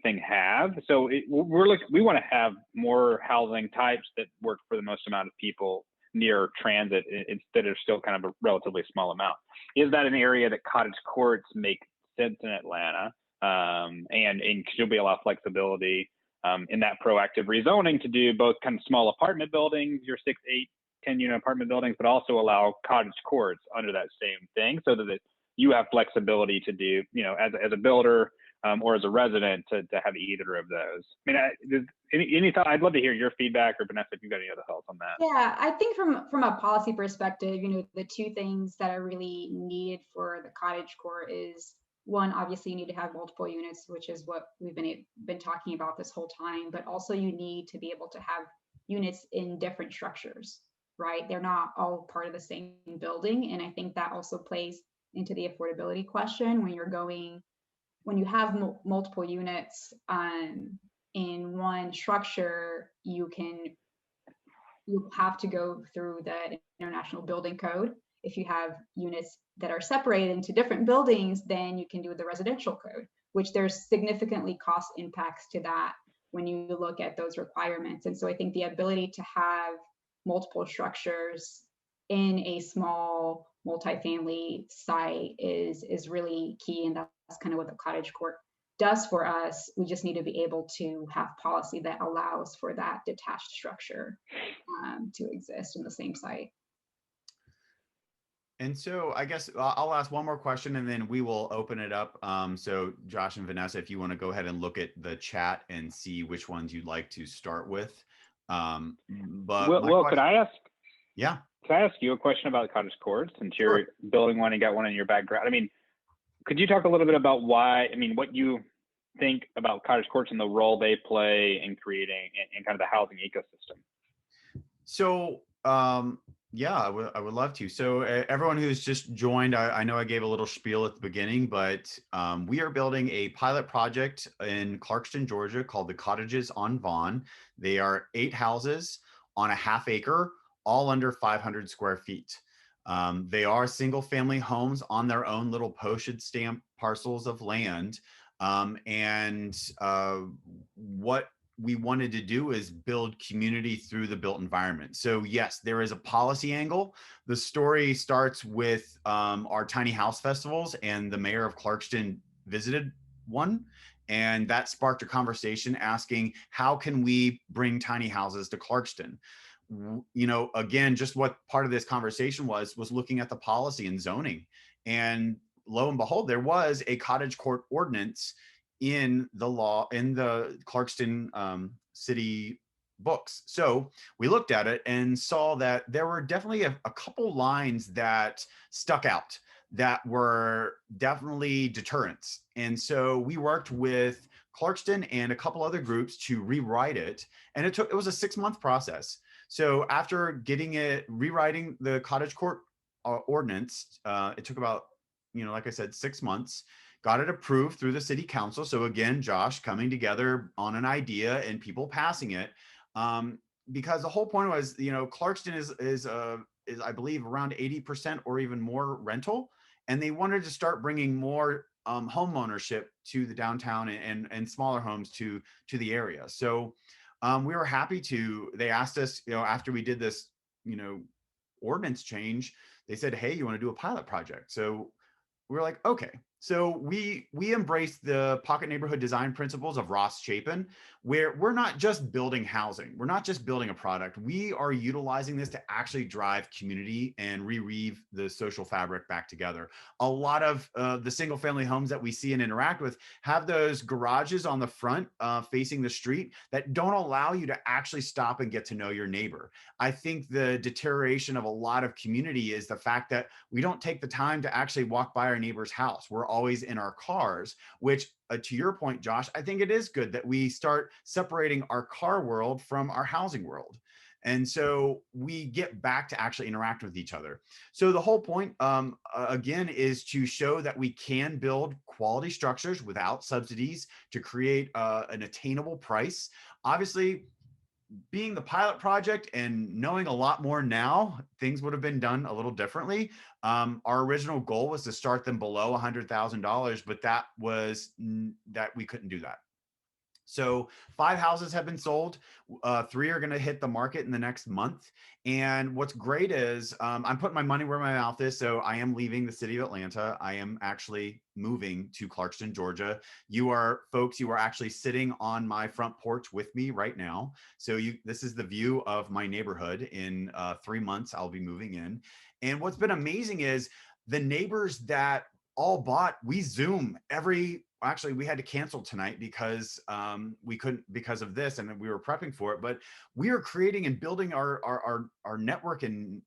Speaker 2: thing have? So we want to have more housing types that work for the most amount of people near transit instead of still kind of a relatively small amount. Is that an area that cottage courts make sense in Atlanta? And should we allow flexibility in that proactive rezoning to do both kind of small apartment buildings, your 6, 8, 10 unit apartment buildings, but also allow cottage courts under that same thing, so that you have flexibility to do, as a builder, or as a resident to have either of those. I mean, any thought? I'd love to hear your feedback, or Vanessa, if you've got any other thoughts on that.
Speaker 3: Yeah, I think from a policy perspective, the two things that are really needed for the cottage core is, one, obviously you need to have multiple units, which is what we've been talking about this whole time, but also you need to be able to have units in different structures, right? They're not all part of the same building. And I think that also plays into the affordability question when you have multiple units in one structure, you have to go through the International Building Code. If you have units that are separated into different buildings, then you can do the residential code, which there's significantly cost impacts to that when you look at those requirements. And so I think the ability to have multiple structures in a small multifamily site is really key. And that's kind of what the cottage court does for us. We just need to be able to have policy that allows for that detached structure to exist in the same site.
Speaker 1: And so I guess I'll ask one more question and then we will open it up. So Josh and Vanessa, if you want to go ahead and look at the chat and see which ones you'd like to start with. But
Speaker 2: Will, could I ask?
Speaker 1: Yeah.
Speaker 2: Could I ask you a question about cottage courts, since you're building one and got one in your background? I mean, could you talk a little bit about what you think about cottage courts and the role they play in creating and kind of the housing ecosystem?
Speaker 1: So, yeah, I would love to. So everyone who's just joined, I know I gave a little spiel at the beginning, but we are building a pilot project in Clarkston, Georgia called the Cottages on Vaughn. They are 8 houses on a ½ acre, all under 500 square feet. They are single family homes on their own little postage stamp parcels of land. What we wanted to do is build community through the built environment. So yes, there is a policy angle. The story starts with our tiny house festivals, and the mayor of Clarkston visited one. And that sparked a conversation asking, how can we bring tiny houses to Clarkston? Again, just what part of this conversation was looking at the policy and zoning. And lo and behold, there was a cottage court ordinance in the Clarkston city books. So we looked at it and saw that there were definitely a couple lines that stuck out that were definitely deterrents. And so we worked with Clarkston and a couple other groups to rewrite it. And it was a 6-month process. So after rewriting the cottage court ordinance, it took about, like I said, 6 months, got it approved through the city council. So again, Josh coming together on an idea and people passing it, because the whole point was, Clarkston is I believe around 80% or even more rental, and they wanted to start bringing more home ownership to the downtown and smaller homes to the area. So we were happy they asked us, after we did this, ordinance change, they said, hey, you want to do a pilot project? So we were like, okay. So we embraced the pocket neighborhood design principles of Ross Chapin, where we're not just building housing. We're not just building a product. We are utilizing this to actually drive community and reweave the social fabric back together. A lot of the single family homes that we see and interact with have those garages on the front facing the street that don't allow you to actually stop and get to know your neighbor. I think the deterioration of a lot of community is the fact that we don't take the time to actually walk by our neighbor's house. We're always in our cars, which to your point, Josh, I think it is good that we start separating our car world from our housing world. And so we get back to actually interact with each other. So the whole point, again, is to show that we can build quality structures without subsidies to create an attainable price. Obviously, being the pilot project and knowing a lot more now, things would have been done a little differently. Our original goal was to start them below $100,000, but that we couldn't do that. So 5 houses have been sold. 3 are going to hit the market in the next month. And what's great is I'm putting my money where my mouth is. So I am leaving the city of Atlanta. I am actually moving to Clarkston, Georgia. You are actually sitting on my front porch with me right now. So this is the view of my neighborhood. In 3 months, I'll be moving in. And what's been amazing is the neighbors that all bought. We Zoom actually we had to cancel tonight because we couldn't, because of this, and we were prepping for it, but we are creating and building our network and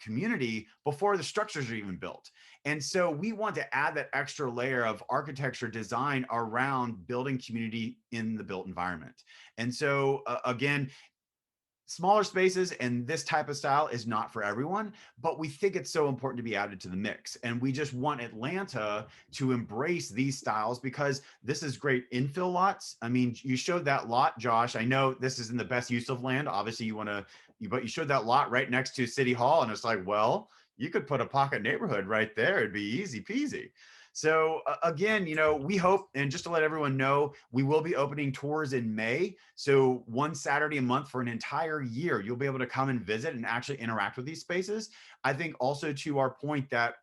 Speaker 1: community before the structures are even built. And so we want to add that extra layer of architecture design around building community in the built environment. And so again, smaller spaces and this type of style is not for everyone, but we think it's so important to be added to the mix. And we just want Atlanta to embrace these styles because this is great infill lots. I mean, you showed that lot, Josh. I know this isn't the best use of land. Obviously but you showed that lot right next to City Hall. And it's like, well, you could put a pocket neighborhood right there. It'd be easy peasy. So again, we hope, and just to let everyone know, we will be opening tours in May. So one Saturday a month for an entire year, you'll be able to come and visit and actually interact with these spaces. I think also to our point that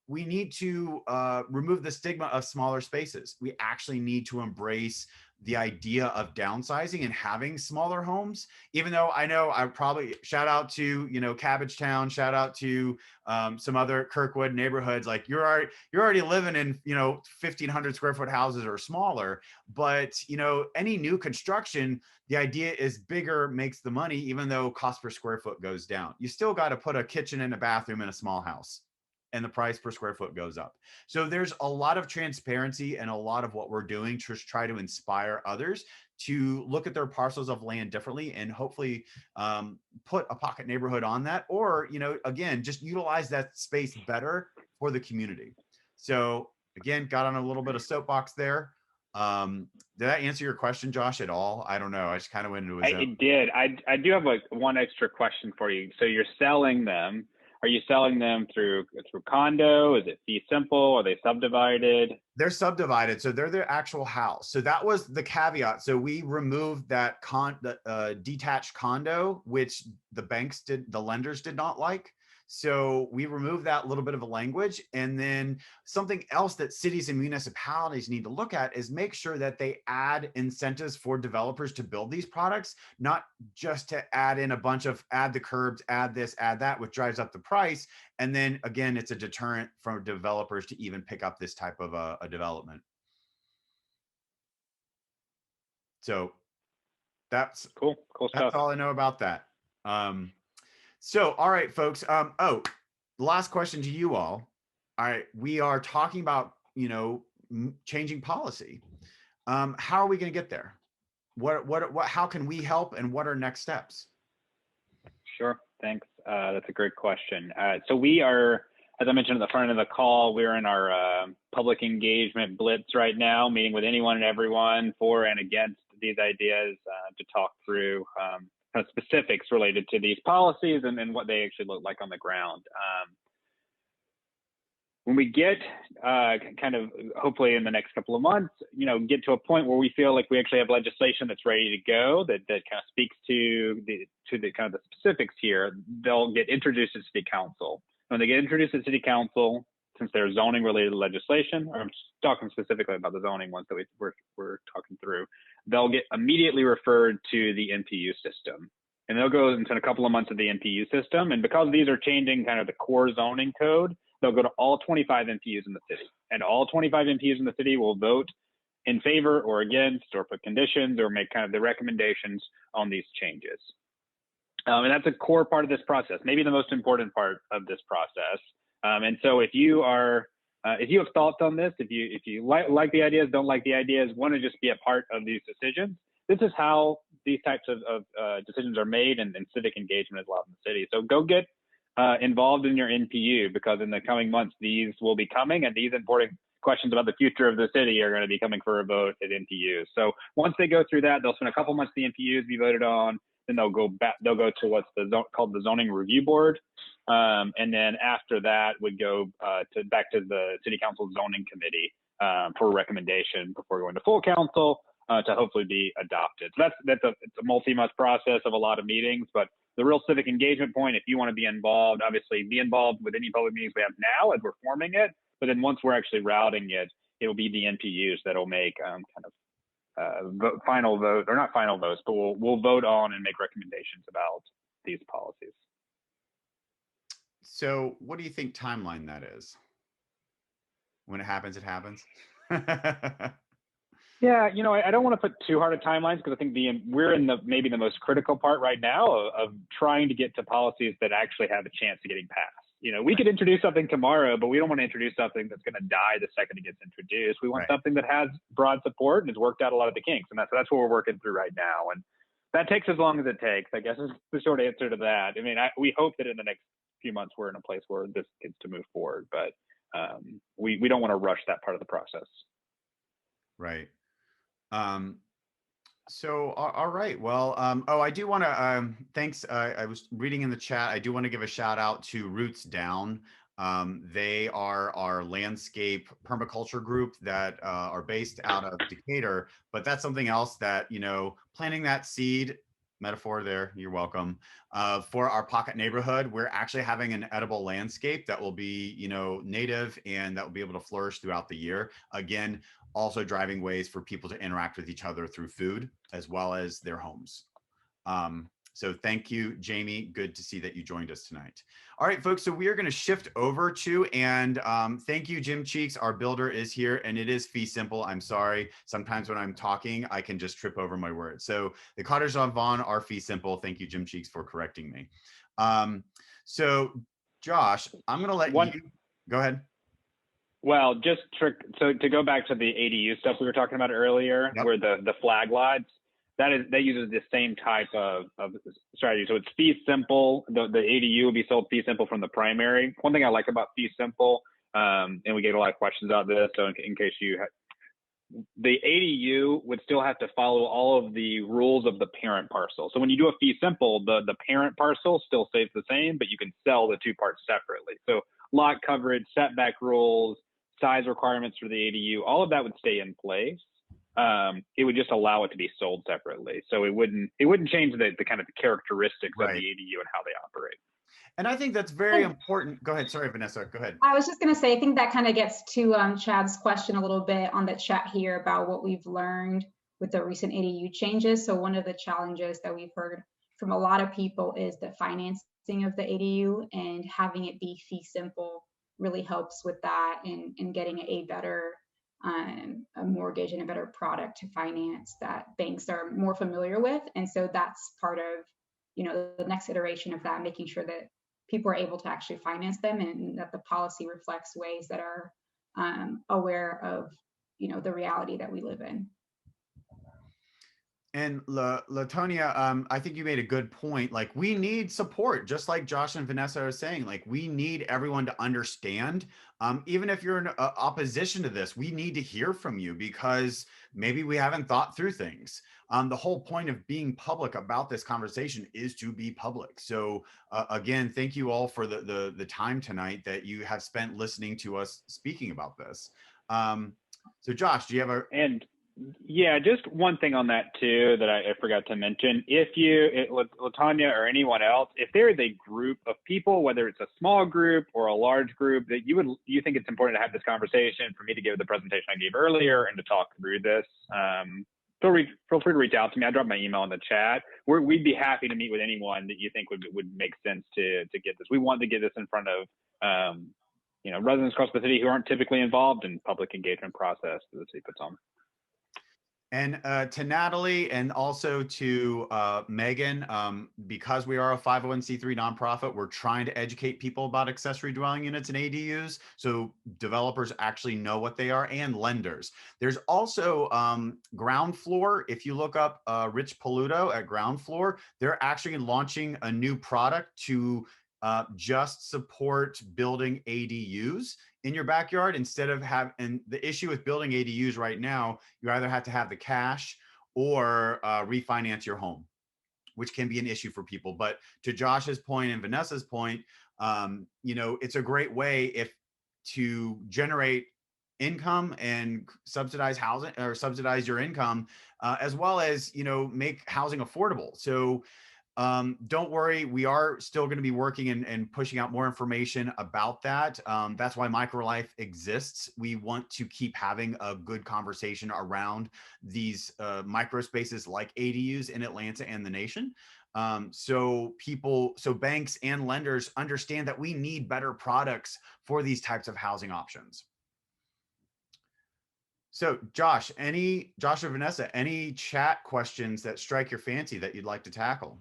Speaker 1: we need to remove the stigma of smaller spaces. We actually need to embrace the idea of downsizing and having smaller homes, even though I know I probably shout out to, Cabbage Town, shout out to some other Kirkwood neighborhoods. Like you're already living in, 1,500 square foot houses or smaller, but any new construction, the idea is bigger makes the money, even though cost per square foot goes down. You still got to put a kitchen and a bathroom in a small house, and the price per square foot goes up. So there's a lot of transparency and a lot of what we're doing to try to inspire others to look at their parcels of land differently and hopefully put a pocket neighborhood on that, or, again, just utilize that space better for the community. So again, got on a little bit of soapbox there. Did that answer your question, Josh, at all? I don't know. I just kind of went into a zone.
Speaker 2: It did. I do have one extra question for you. So you're selling them. Are you selling them through condo? Is it fee simple? Are they subdivided?
Speaker 1: They're subdivided, so they're their actual house. So that was the caveat. So we removed that detached condo, which the lenders did not like. So we removed that little bit of a language. And then something else that cities and municipalities need to look at is make sure that they add incentives for developers to build these products, not just to add in a bunch of add the curbs, add this, add that, which drives up the price. And then again, it's a deterrent for developers to even pick up this type of a development. So that's
Speaker 2: cool stuff.
Speaker 1: That's all I know about that. So, all right, folks. The last question to you all. All right, we are talking about, changing policy. How are we going to get there? How can we help, and what are next steps?
Speaker 2: Sure, thanks. That's a great question. So we are, as I mentioned at the front of the call, we're in our public engagement Blitz right now, meeting with anyone and everyone for and against these ideas to talk through kind of specifics related to these policies and what they actually look like on the ground. When we get kind of hopefully in the next couple of months, get to a point where we feel like we actually have legislation that's ready to go that kind of speaks to the kind of the specifics here, they'll get introduced to City Council. When they get introduced to City Council, since they're zoning related legislation, or I'm talking specifically about the zoning ones that we're talking through, they'll get immediately referred to the NPU system. And they'll go into a couple of months of the NPU system. And because these are changing kind of the core zoning code, they'll go to all 25 NPUs in the city. And all 25 NPUs in the city will vote in favor or against, or put conditions, or make kind of the recommendations on these changes. And that's a core part of this process, maybe the most important part of this process. And so if you have thoughts on this, if you like the ideas, don't like the ideas, want to just be a part of these decisions, this is how these types of decisions are made, and civic engagement is allowed in the city. So go get involved in your NPU, because in the coming months, these will be coming, and these important questions about the future of the city are going to be coming for a vote at NPUs. So once they go through that, they'll spend a couple months the NPUs be voted on. Then they'll go to what's called the Zoning Review Board. And then after that would go back to the City Council Zoning Committee for recommendation before going to full council to hopefully be adopted. So it's a multi-month process of a lot of meetings, but the real civic engagement point, if you want to be involved, obviously be involved with any public meetings we have now as we're forming it, but then once we're actually routing it, it will be the NPUs that'll make final vote, or not final votes, but we'll vote on and make recommendations about these policies.
Speaker 1: So what do you think timeline that is? when it happens, it happens.
Speaker 2: Yeah, you know, I don't want to put too hard of timelines because I think we're in maybe the most critical part right now of trying to get to policies that actually have a chance of getting passed. You know, we could introduce something tomorrow, but we don't want to introduce something that's going to die the second it gets introduced. We want something that has broad support and has worked out a lot of the kinks, and that's what we're working through right now. And that takes as long as it takes, I guess, is the short answer to that. I mean, we hope that in the next few months we're in a place where this gets to move forward, but we don't want to rush that part of the process.
Speaker 1: Right. So, all right. Well, oh, I do want to, thanks. I was reading in the chat. I do want to give a shout out to Roots Down. They are our landscape permaculture group that are based out of Decatur, but that's something else that, you know, planting that seed, metaphor there, you're welcome, for our pocket neighborhood. We're actually having an edible landscape that will be, you know, native and that will be able to flourish throughout the year. Again, also driving ways for people to interact with each other through food as well as their homes. So thank you, Jamie. Good to see that you joined us tonight. All right, folks, so we are going to shift over to, and thank you, Jim Cheeks. Our builder is here, and it is fee simple. I'm sorry. Sometimes when I'm talking, I can just trip over my words. So the cottages on Vaughn are fee simple. Thank you, Jim Cheeks, for correcting me. So Josh, I'm going to let you go ahead.
Speaker 2: Well, so to go back to the ADU stuff we were talking about earlier, where the flag lots, that uses the same type of strategy. So it's fee simple. The ADU will be sold fee simple from the primary. One thing I like about fee simple, and we get a lot of questions about this, so in case the ADU would still have to follow all of the rules of the parent parcel. So when you do a fee simple, the parent parcel still stays the same, but you can sell the two parts separately. So lot coverage, setback rules, size requirements for the ADU, all of that would stay in place. It would just allow it to be sold separately. So it wouldn't change the kind of the characteristics of the ADU and how they operate.
Speaker 1: And I think that's very important. Go ahead. Sorry, Vanessa, go ahead.
Speaker 3: I was just going to say, I think that kind of gets to Chad's question a little bit on the chat here about what we've learned with the recent ADU changes. So one of the challenges that we've heard from a lot of people is the financing of the ADU, and having it be fee simple really helps with that and getting a better a mortgage and a better product to finance that banks are more familiar with. And so that's part of, you know, the next iteration of that, making sure that people are able to actually finance them and that the policy reflects ways that are aware of, you know, the reality that we live in.
Speaker 1: And Latonia, I think you made a good point. Like, we need support, just like Josh and Vanessa are saying. Like, we need everyone to understand. Even if you're in opposition to this, we need to hear from you because maybe we haven't thought through things. The whole point of being public about this conversation is to be public. So again, thank you all for the time tonight that you have spent listening to us speaking about this. So Josh, do you have
Speaker 2: Yeah, just one thing on that too that I forgot to mention. Latanya or anyone else, if there is a group of people, whether it's a small group or a large group, that you think it's important to have this conversation, for me to give the presentation I gave earlier and to talk through this, feel free to reach out to me. I dropped my email in the chat. We'd be happy to meet with anyone that you think would make sense to get this. We want to get this in front of you know, residents across the city who aren't typically involved in public engagement process that the city puts on.
Speaker 1: And to Natalie, and also to Megan, because we are a 501c3 nonprofit, we're trying to educate people about accessory dwelling units and ADUs, so developers actually know what they are, and lenders. There's also Ground Floor. If you look up Rich Paluto at Ground Floor, they're actually launching a new product to just support building ADUs in your backyard instead of and the issue with building ADUs right now, you either have to have the cash or refinance your home, which can be an issue for people. But to Josh's point and Vanessa's point, you know, it's a great way to generate income and subsidize housing or subsidize your income, as well as, you know, make housing affordable. So don't worry, we are still going to be working and pushing out more information about that. That's why Microlife exists. We want to keep having a good conversation around these micro spaces like ADUs in Atlanta and the nation. So banks and lenders understand that we need better products for these types of housing options. So Josh or Vanessa, any chat questions that strike your fancy that you'd like to tackle?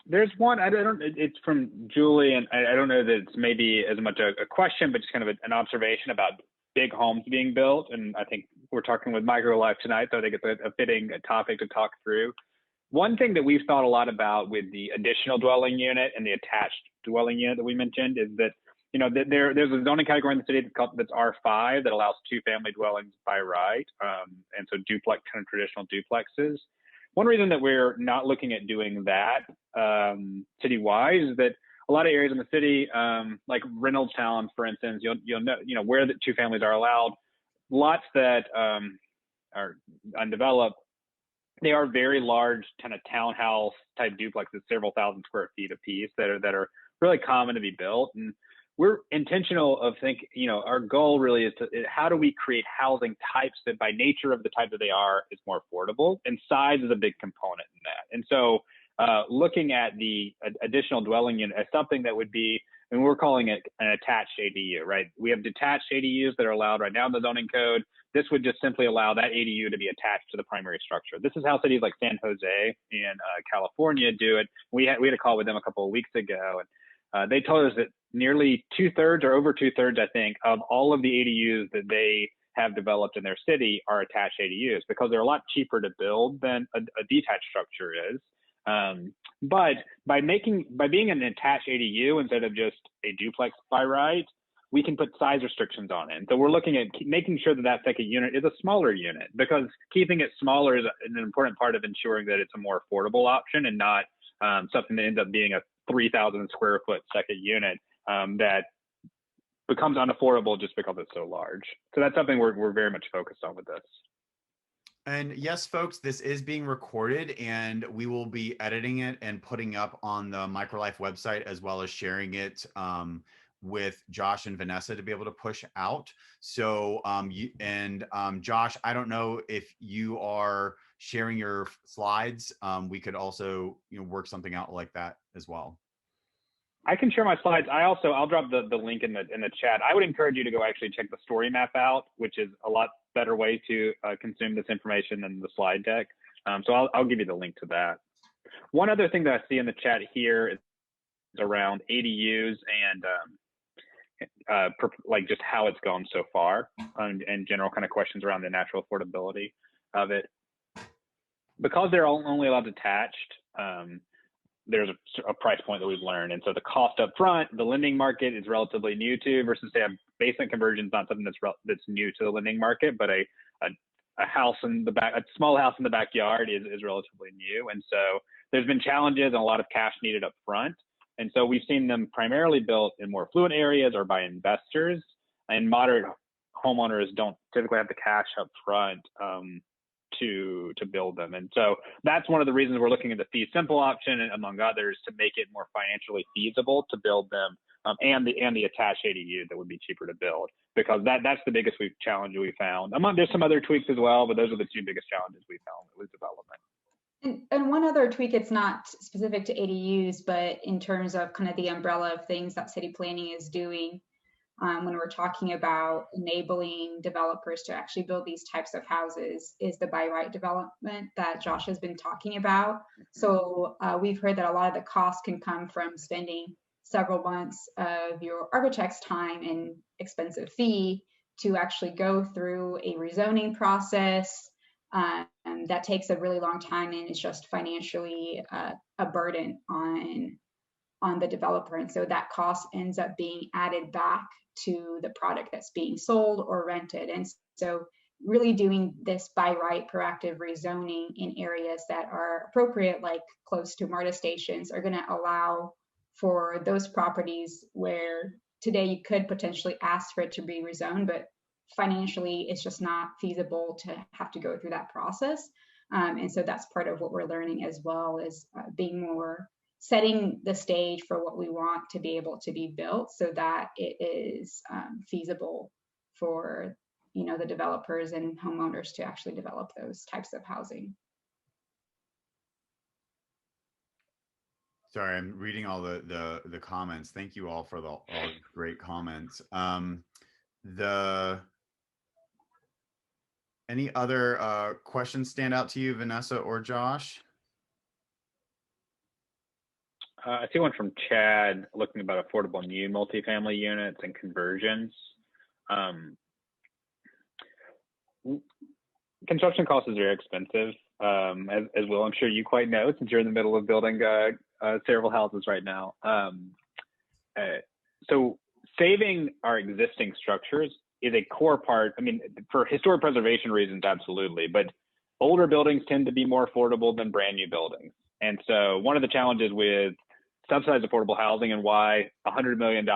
Speaker 2: There's one, it's from Julie, and I don't know that it's maybe as much a question, but just kind of an observation about big homes being built. And I think we're talking with Microlife tonight, so I think it's a fitting topic to talk through. One thing that we've thought a lot about with the additional dwelling unit and the attached dwelling unit that we mentioned is that, you know, there's a zoning category in the city that's R5 that allows 2-family dwellings by right. And so duplex, kind of traditional duplexes. One reason that we're not looking at doing that citywide is that a lot of areas in the city, like Reynoldstown, for instance, you'll know, where the 2 families are allowed, lots that are undeveloped, they are very large kind of townhouse type duplexes, several thousand square feet apiece that are really common to be built. And we're intentional of our goal really is how do we create housing types that by nature of the type that they are is more affordable, and size is a big component in that. And so looking at the additional dwelling unit as something that would be, and we're calling it an attached ADU, right? We have detached ADUs that are allowed right now in the zoning code. This would just simply allow that ADU to be attached to the primary structure. This is how cities like San Jose in California do it. We had a call with them a couple of weeks ago, and they told us that nearly 2/3 or over 2/3, I think, of all of the ADUs that they have developed in their city are attached ADUs because they're a lot cheaper to build than a detached structure is. But by being an attached ADU instead of just a duplex by right, we can put size restrictions on it. And so we're looking at making sure that that second unit is a smaller unit, because keeping it smaller is an important part of ensuring that it's a more affordable option and not something that ends up being a 3,000 square foot second unit that becomes unaffordable just because it's so large. So that's something we're very much focused on with this.
Speaker 1: And yes, folks, this is being recorded, and we will be editing it and putting up on the Microlife website, as well as sharing it with Josh and Vanessa to be able to push out. So, Josh, I don't know if you are sharing your slides. We could also, work something out like that as well.
Speaker 2: I can share my slides. I'll drop the link in the chat. I would encourage you to go actually check the story map out, which is a lot better way to consume this information than the slide deck. So I'll give you the link to that. One other thing that I see in the chat here is around ADUs and like just how it's gone so far, and general kind of questions around the natural affordability of it. Because they're only allowed detached, there's a price point that we've learned. And so the cost up front, the lending market is relatively new to, versus say a basement conversion is not something that's new to the lending market, but a house in the back, a small house in the backyard is relatively new. And so there's been challenges and a lot of cash needed up front. And so we've seen them primarily built in more affluent areas or by investors, and moderate homeowners don't typically have the cash up front to build them. And so that's one of the reasons we're looking at the fee simple option, and among others, to make it more financially feasible to build them, and the attached ADU that would be cheaper to build, because that's the biggest challenge we found. There's some other tweaks as well, but those are the 2 biggest challenges we found with development.
Speaker 3: And one other tweak, it's not specific to ADUs, but in terms of kind of the umbrella of things that city planning is doing, when we're talking about enabling developers to actually build these types of houses, is the by right development that Josh has been talking about. So we've heard that a lot of the cost can come from spending several months of your architect's time and expensive fee to actually go through a rezoning process. That takes a really long time, and it's just financially a burden on the developer. And so that cost ends up being added back to the product that's being sold or rented. And so really doing this by right proactive rezoning in areas that are appropriate, like close to MARTA stations, are going to allow for those properties where today you could potentially ask for it to be rezoned, but financially it's just not feasible to have to go through that process. And so that's part of what we're learning as well, is being more setting the stage for what we want to be able to be built, so that it is feasible for the developers and homeowners to actually develop those types of housing.
Speaker 1: Sorry, I'm reading all the comments. Thank you all for all great comments. Any other questions stand out to you, Vanessa or Josh?
Speaker 2: I see one from Chad looking about affordable new multifamily units and conversions. Construction costs is very expensive, as well. I'm sure you quite know since you're in the middle of building several houses right now. So saving our existing structures is a core part. I mean, for historic preservation reasons, absolutely. But older buildings tend to be more affordable than brand new buildings. And so one of the challenges with subsidized affordable housing and why $100 million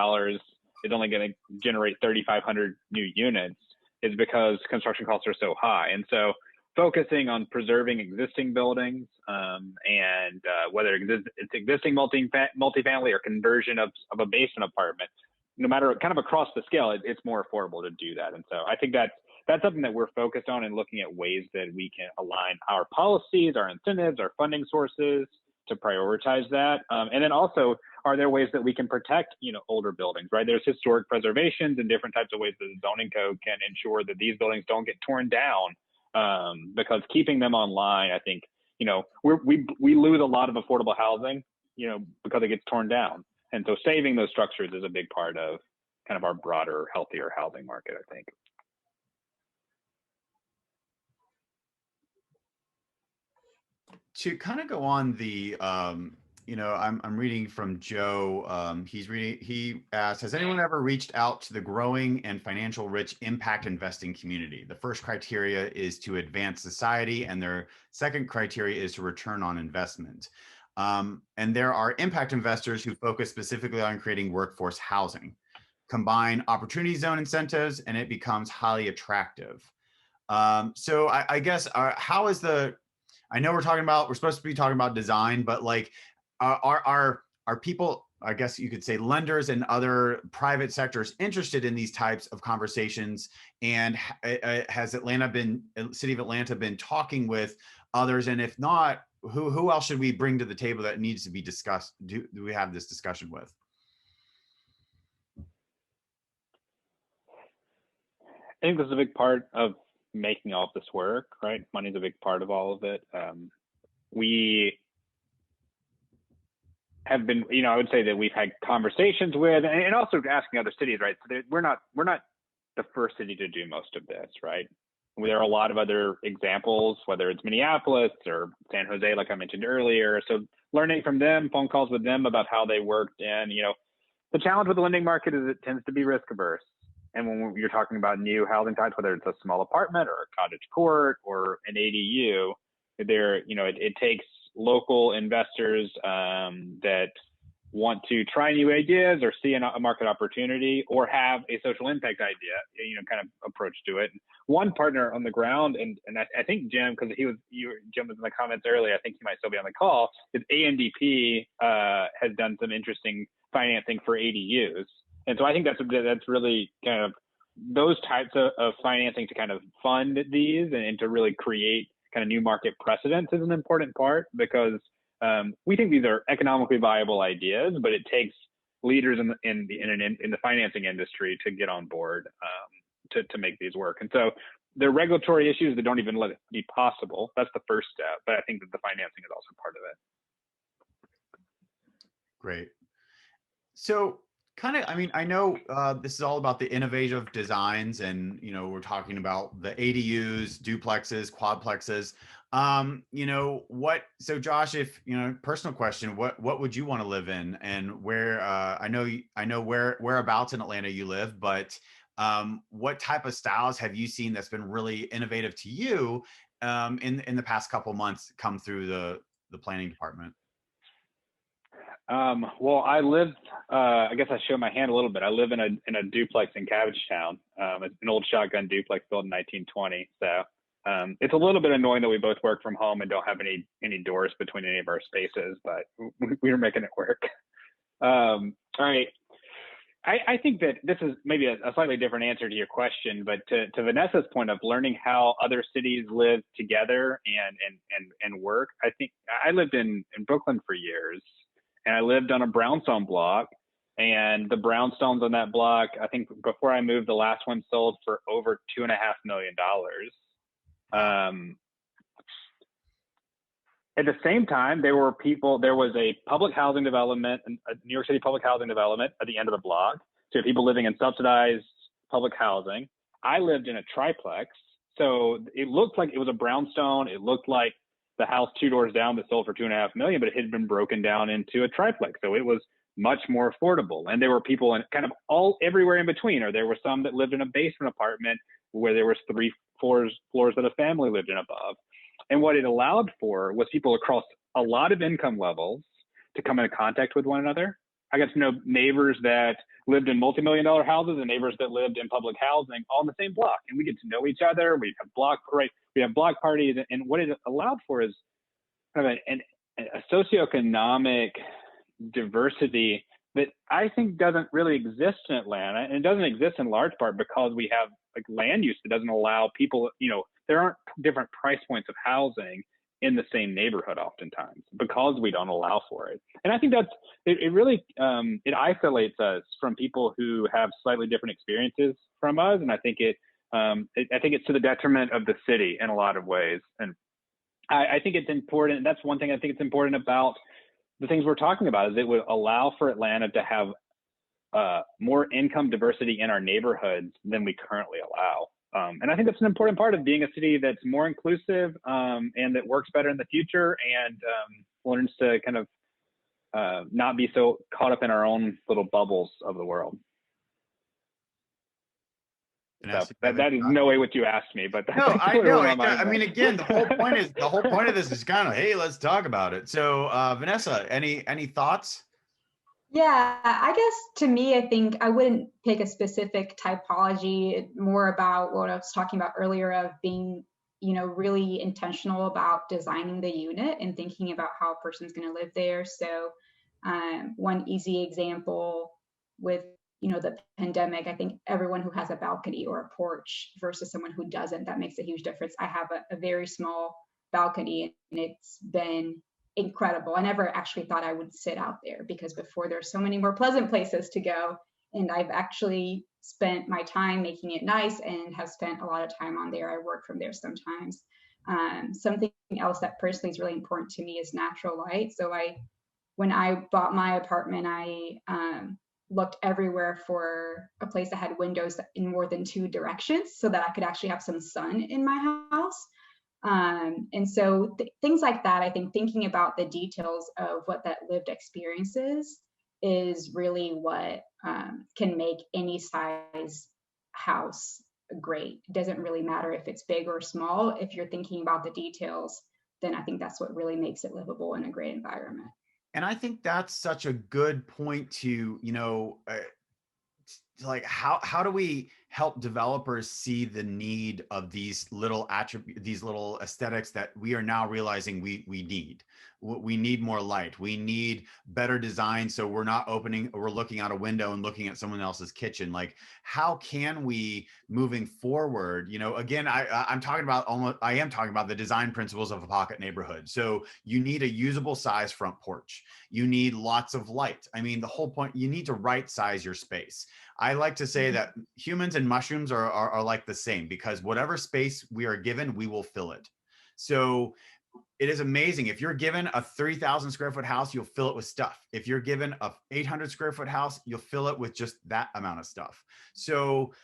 Speaker 2: is only going to generate 3,500 new units is because construction costs are so high. And so focusing on preserving existing buildings and whether it's existing multifamily or conversion of a basement apartment, no matter kind of across the scale, it's more affordable to do that. And so I think that's something that we're focused on and looking at ways that we can align our policies, our incentives, our funding sources to prioritize that. And then also, are there ways that we can protect, older buildings, right? There's historic preservations and different types of ways that the zoning code can ensure that these buildings don't get torn down, because keeping them online, I think, we lose a lot of affordable housing, because it gets torn down. And so saving those structures is a big part of kind of our broader, healthier housing market, I think.
Speaker 1: To kind of go on the, I'm reading from Joe. He asked, has anyone ever reached out to the growing and financial rich impact investing community? The first criteria is to advance society, and their second criteria is to return on investment. And there are impact investors who focus specifically on creating workforce housing. Combine opportunity zone incentives, and it becomes highly attractive. So I guess how is I know we're supposed to be talking about design, but like, are people, I guess you could say, lenders and other private sectors interested in these types of conversations? And has City of Atlanta been talking with others? And if not, who else should we bring to the table that needs to be discussed? Do we have this discussion with?
Speaker 2: I think this is a big part of making all of this work, right? Money's a big part of all of it. We have been, I would say that we've had conversations with, and also asking other cities, right? So we're not the first city to do most of this, right? There are a lot of other examples, whether it's Minneapolis or San Jose, like I mentioned earlier. So learning from them, phone calls with them about how they worked. And, the challenge with the lending market is it tends to be risk averse. And when you're talking about new housing types, whether it's a small apartment or a cottage court or an ADU, it takes local investors that want to try new ideas or see a market opportunity or have a social impact idea, kind of approach to it. One partner on the ground, and I think Jim, because Jim was in the comments earlier, I think he might still be on the call, is ANDP has done some interesting financing for ADUs. And so I think that's really kind of those types of financing to kind of fund these and to really create kind of new market precedents is an important part, because we think these are economically viable ideas, but it takes leaders in the financing industry to get on board to make these work. And so there are regulatory issues that don't even let it be possible. That's the first step, but I think that the financing is also part of it.
Speaker 1: Great. So I know this is all about the innovative designs, and we're talking about the ADUs, duplexes, quadplexes. So Josh, if personal question, what would you want to live in, and where? I know whereabouts in Atlanta you live, but what type of styles have you seen that's been really innovative to you in the past couple months come through the planning department?
Speaker 2: Well, I live, I guess I show my hand a little bit. I live in a duplex in Cabbagetown. It's an old shotgun duplex built in 1920. So it's a little bit annoying that we both work from home and don't have any doors between any of our spaces, but we were making it work. All right. I think that this is maybe a slightly different answer to your question, but to Vanessa's point of learning how other cities live together and work, I think I lived in Brooklyn for years. And I lived on a brownstone block, and the brownstones on that block, I think before I moved, the last one sold for over $2.5 million. At the same time, there was a public housing development, a New York City public housing development at the end of the block. So people living in subsidized public housing. I lived in a triplex. So it looked like it was a brownstone. It looked like the house 2 doors down that sold for $2.5 million, but it had been broken down into a triplex. So it was much more affordable. And there were people in kind of everywhere in between, or there were some that lived in a basement apartment where there was 3 floors that a family lived in above. And what it allowed for was people across a lot of income levels to come into contact with one another. I got to know neighbors that lived in multi-million-dollar houses and neighbors that lived in public housing all in the same block. And we get to know each other. We have block parties. And what it allowed for is kind of a socioeconomic diversity that I think doesn't really exist in Atlanta. And it doesn't exist in large part because we have like land use that doesn't allow people, there aren't different price points of housing in the same neighborhood oftentimes because we don't allow for it. And I think it really it isolates us from people who have slightly different experiences from us. And I think it's to the detriment of the city in a lot of ways. And I think it's important. That's one thing I think it's important about the things we're talking about is it would allow for Atlanta to have more income diversity in our neighborhoods than we currently allow. And I think that's an important part of being a city that's more inclusive and that works better in the future and learns to kind of not be so caught up in our own little bubbles of the world. So that is no way what you asked me, but
Speaker 1: no, I know. I mean, again, the whole point of this is kind of, hey, let's talk about it. So, Vanessa, any thoughts?
Speaker 3: Yeah, I guess to me, I think I wouldn't pick a specific typology, more about what I was talking about earlier of being, really intentional about designing the unit and thinking about how a person's going to live there. So one easy example with, the pandemic, I think everyone who has a balcony or a porch versus someone who doesn't, that makes a huge difference. I have a very small balcony and it's been incredible. I never actually thought I would sit out there because before there's so many more pleasant places to go. And I've actually spent my time making it nice and have spent a lot of time on there. I work from there sometimes. Something else that personally is really important to me is natural light. So when I bought my apartment, I looked everywhere for a place that had windows in more than 2 directions so that I could actually have some sun in my house. And so things like that, I think thinking about the details of what that lived experience is really what can make any size house great. It doesn't really matter if it's big or small. If you're thinking about the details, then I think that's what really makes it livable in a great environment.
Speaker 1: And I think that's such a good point to, like how do we help developers see the need of these little these little aesthetics that we are now realizing we need. We need more light. We need better design. So we're not we're looking out a window and looking at someone else's kitchen. Like, how can we, moving forward, again, I am talking about the design principles of a pocket neighborhood. So you need a usable size front porch. You need lots of light. I mean, the whole point, you need to right size your space. I like to say that humans and mushrooms are like the same, because whatever space we are given, we will fill it. So it is amazing. If you're given a 3,000 square foot house, you'll fill it with stuff. If you're given a 800 square foot house, you'll fill it with just that amount of stuff. So,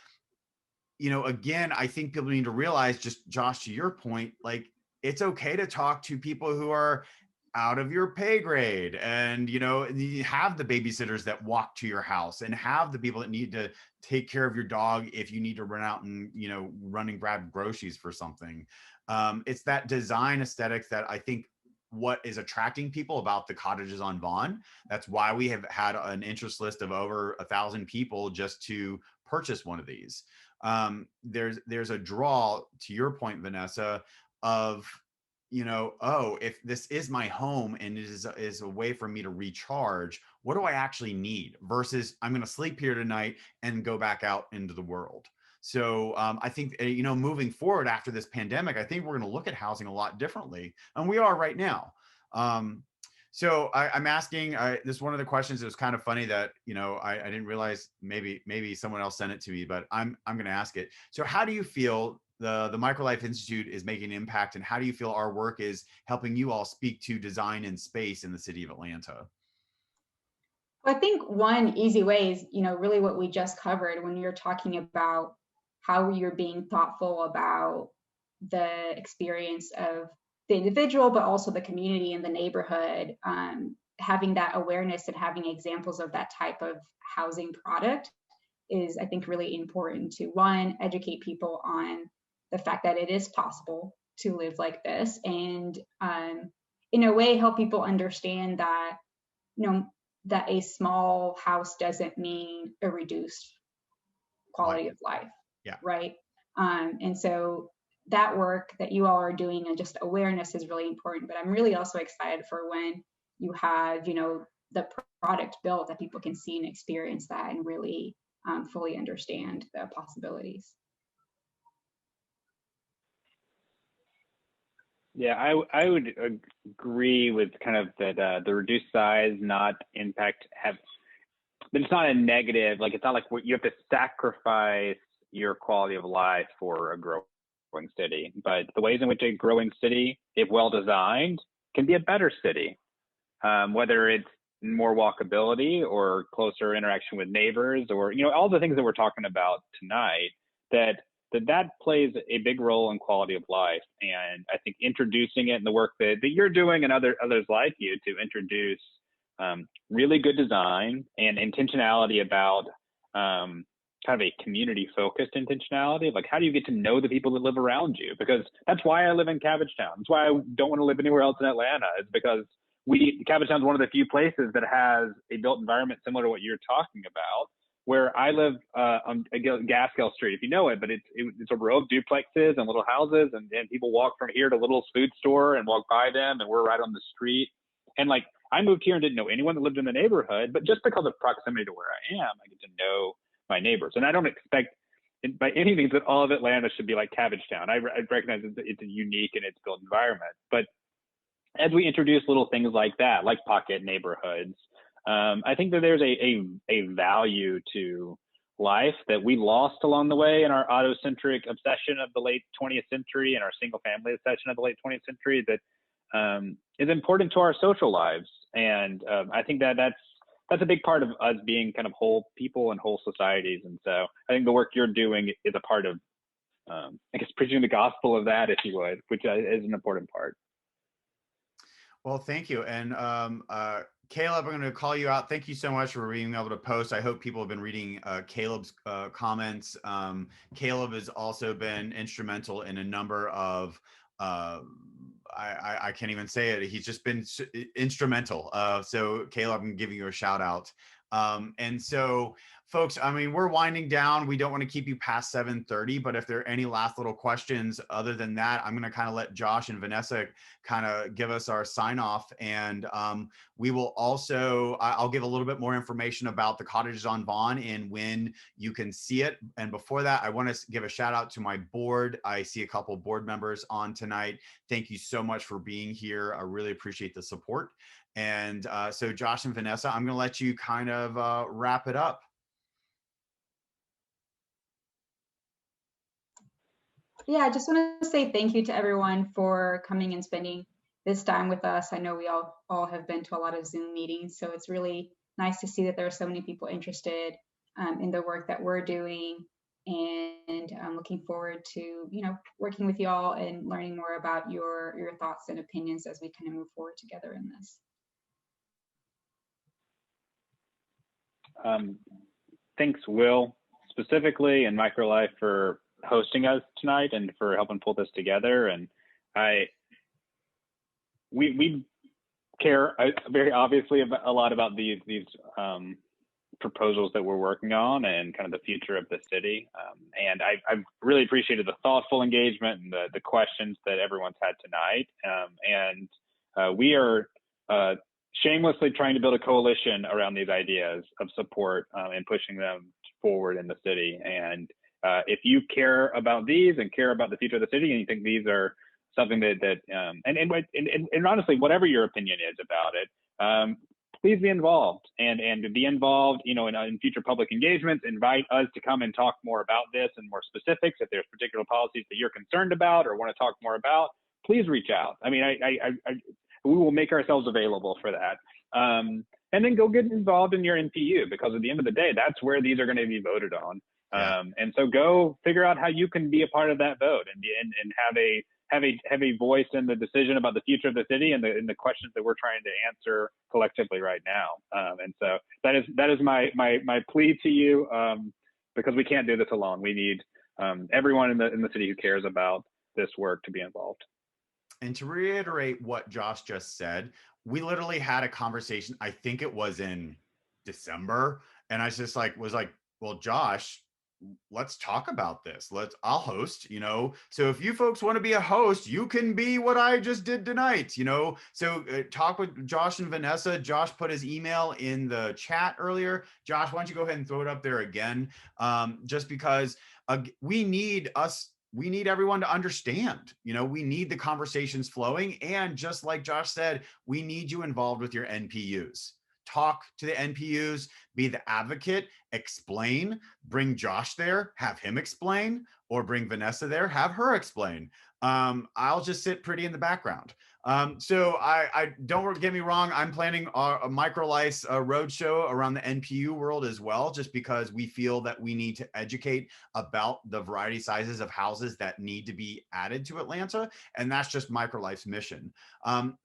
Speaker 1: again, I think people need to realize, just Josh, to your point, like, it's okay to talk to people who are out of your pay grade, and you have the babysitters that walk to your house, and have the people that need to take care of your dog if you need to run out and run and grab groceries for something. It's that design aesthetics that I think what is attracting people about the cottages on Vaughn. That's why we have had an interest list of over 1,000 people just to purchase one of these. There's a draw, to your point, Vanessa, of if this is my home and it is a way for me to recharge, what do I actually need versus I'm going to sleep here tonight and go back out into the world. So I think, moving forward after this pandemic, I think we're going to look at housing a lot differently, and we are right now. So I'm asking, this is one of the questions that was kind of funny that, I didn't realize, maybe someone else sent it to me, but I'm going to ask it. So how do you feel the Microlife Institute is making an impact, and how do you feel our work is helping you all speak to design and space in the city of Atlanta?
Speaker 3: I think one easy way is, really what we just covered when you're talking about how you're being thoughtful about the experience of the individual, but also the community and the neighborhood. Having that awareness and having examples of that type of housing product is, I think, really important to, one, educate people on the fact that it is possible to live like this, and in a way help people understand that, that a small house doesn't mean a reduced quality of life.
Speaker 1: Yeah.
Speaker 3: Right. And so that work that you all are doing and just awareness is really important. But I'm really also excited for when you have, the product built that people can see and experience that and really fully understand the possibilities.
Speaker 2: Yeah, I would agree with kind of that the reduced size not impact but it's not a negative. Like, it's not like you have to sacrifice your quality of life for a growing city. But the ways in which a growing city, if well designed, can be a better city, whether it's more walkability or closer interaction with neighbors, or all the things that we're talking about tonight, that plays a big role in quality of life. And I think introducing it in the work that you're doing and others like you to introduce really good design and intentionality about kind of a community-focused intentionality. Like, how do you get to know the people that live around you? Because that's why I live in Cabbagetown. That's why I don't want to live anywhere else in Atlanta. It's because Cabbagetown is one of the few places that has a built environment similar to what you're talking about, where I live on Gaskell Street, if you know it, but it's a row of duplexes and little houses, and people walk from here to Little's food store and walk by them, and we're right on the street. And like, I moved here and didn't know anyone that lived in the neighborhood, but just because of proximity to where I am, I get to know my neighbors. And I don't expect by any means that all of Atlanta should be like Cabbagetown. I recognize it's a unique and it's built environment, but as we introduce little things like that, like pocket neighborhoods, I think that there's a value to life that we lost along the way in our autocentric obsession of the late 20th century and our single family obsession of the late 20th century that is important to our social lives. And I think that's a big part of us being kind of whole people and whole societies. And so I think the work you're doing is a part of, I guess, preaching the gospel of that, if you would, which is an important part.
Speaker 1: Well, thank you. And Caleb, I'm going to call you out. Thank you so much for being able to post. I hope people have been reading Caleb's comments. Caleb has also been instrumental in a number of, I can't even say it. He's just been instrumental. So Caleb, I'm giving you a shout out. And so, folks, I mean, we're winding down. We don't want to keep you past 7:30, but if there are any last little questions other than that, I'm going to kind of let Josh and Vanessa kind of give us our sign off. And we will also, I'll give a little bit more information about the Cottages on Vaughn and when you can see it. And before that, I want to give a shout out to my board. I see a couple of board members on tonight. Thank you so much for being here. I really appreciate the support. And so Josh and Vanessa, I'm going to let you kind of wrap it up.
Speaker 3: Yeah, I just want to say thank you to everyone for coming and spending this time with us. I know we all have been to a lot of Zoom meetings, so it's really nice to see that there are so many people interested in the work that we're doing. And I'm looking forward to, working with you all and learning more about your thoughts and opinions as we kind of move forward together in this.
Speaker 2: Thanks, Will, specifically, and Microlife for hosting us tonight and for helping pull this together. And we care very obviously a lot about these proposals that we're working on and kind of the future of the city. And I've really appreciated the thoughtful engagement and the questions that everyone's had tonight. And we are shamelessly trying to build a coalition around these ideas of support and pushing them forward in the city. And if you care about these and care about the future of the city, and you think these are something and honestly, whatever your opinion is about it, please be involved and to be involved, in future public engagements. Invite us to come and talk more about this and more specifics. If there's particular policies that you're concerned about or want to talk more about, please reach out. I mean, we will make ourselves available for that. And then go get involved in your NPU, because at the end of the day, that's where these are going to be voted on.
Speaker 1: Yeah.
Speaker 2: And so go figure out how you can be a part of that vote and have a voice in the decision about the future of the city and the questions that we're trying to answer collectively right now. And so that is my plea to you, because we can't do this alone. We need everyone in the city who cares about this work to be involved.
Speaker 1: And to reiterate what Josh just said, we literally had a conversation, I think it was in December, and I was like, well, Josh, let's talk about this. I'll host, so if you folks want to be a host, you can be what I just did tonight, so talk with Josh and Vanessa. Josh put his email in the chat earlier. Josh, why don't you go ahead and throw it up there again? Just because we need everyone to understand, we need the conversations flowing. And just like Josh said, we need you involved with your NPUs. Talk to the NPUs, be the advocate, explain, bring Josh there, have him explain, or bring Vanessa there, have her explain. I'll just sit pretty in the background. So I don't get me wrong, I'm planning a Microlife's roadshow around the NPU world as well, just because we feel that we need to educate about the variety sizes of houses that need to be added to Atlanta. And that's just Microlife's mission.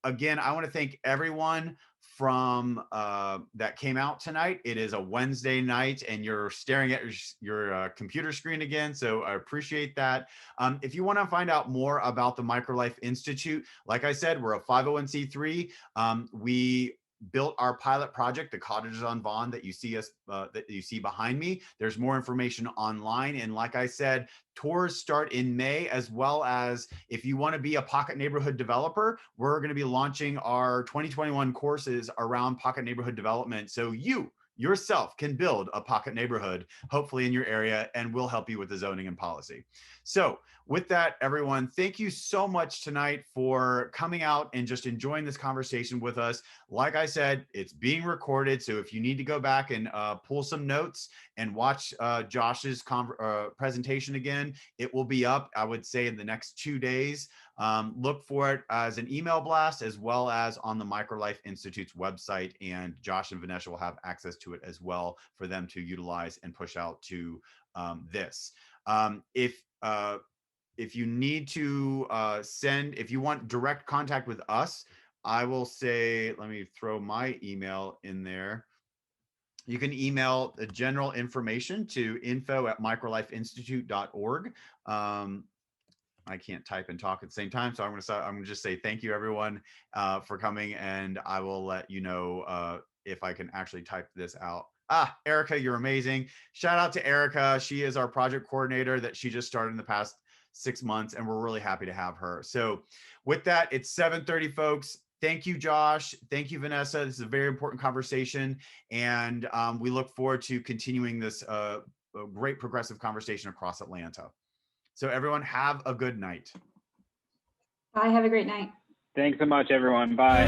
Speaker 1: Again, I want to thank everyone from that came out tonight. It is a Wednesday night and you're staring at your computer screen again, so I appreciate that. If you want to find out more about the Microlife Institute, like I said, we're a 501c3. We built our pilot project, the Cottages on Vaughn, that you see behind me. There's more information online, and like I said, tours start in May, as well as if you want to be a pocket neighborhood developer, we're going to be launching our 2021 courses around pocket neighborhood development, so you yourself can build a pocket neighborhood, hopefully in your area, and we'll help you with the zoning and policy. So with that, everyone, thank you so much tonight for coming out and just enjoying this conversation with us. Like I said, it's being recorded, so if you need to go back and pull some notes and watch Josh's presentation again, it will be up, I would say, in the next 2 days. Look for it as an email blast, as well as on the Microlife Institute's website, and Josh and Vanessa will have access to it as well for them to utilize and push out to this. If you need to if you want direct contact with us, I will say, let me throw my email in there. You can email the general information to info@microlifeinstitute.org. I can't type and talk at the same time, so I'm gonna just say thank you, everyone, for coming, and I will let you know if I can actually type this out. Erica, you're amazing. Shout out to Erica. She is our project coordinator that she just started in the past 6 months, and we're really happy to have her. So with that, it's 7:30, folks. Thank you, Josh. Thank you, Vanessa. This is a very important conversation, and we look forward to continuing this great progressive conversation across Atlanta. So everyone, have a good night.
Speaker 3: Bye. Have a great night.
Speaker 2: Thanks so much, everyone. Bye.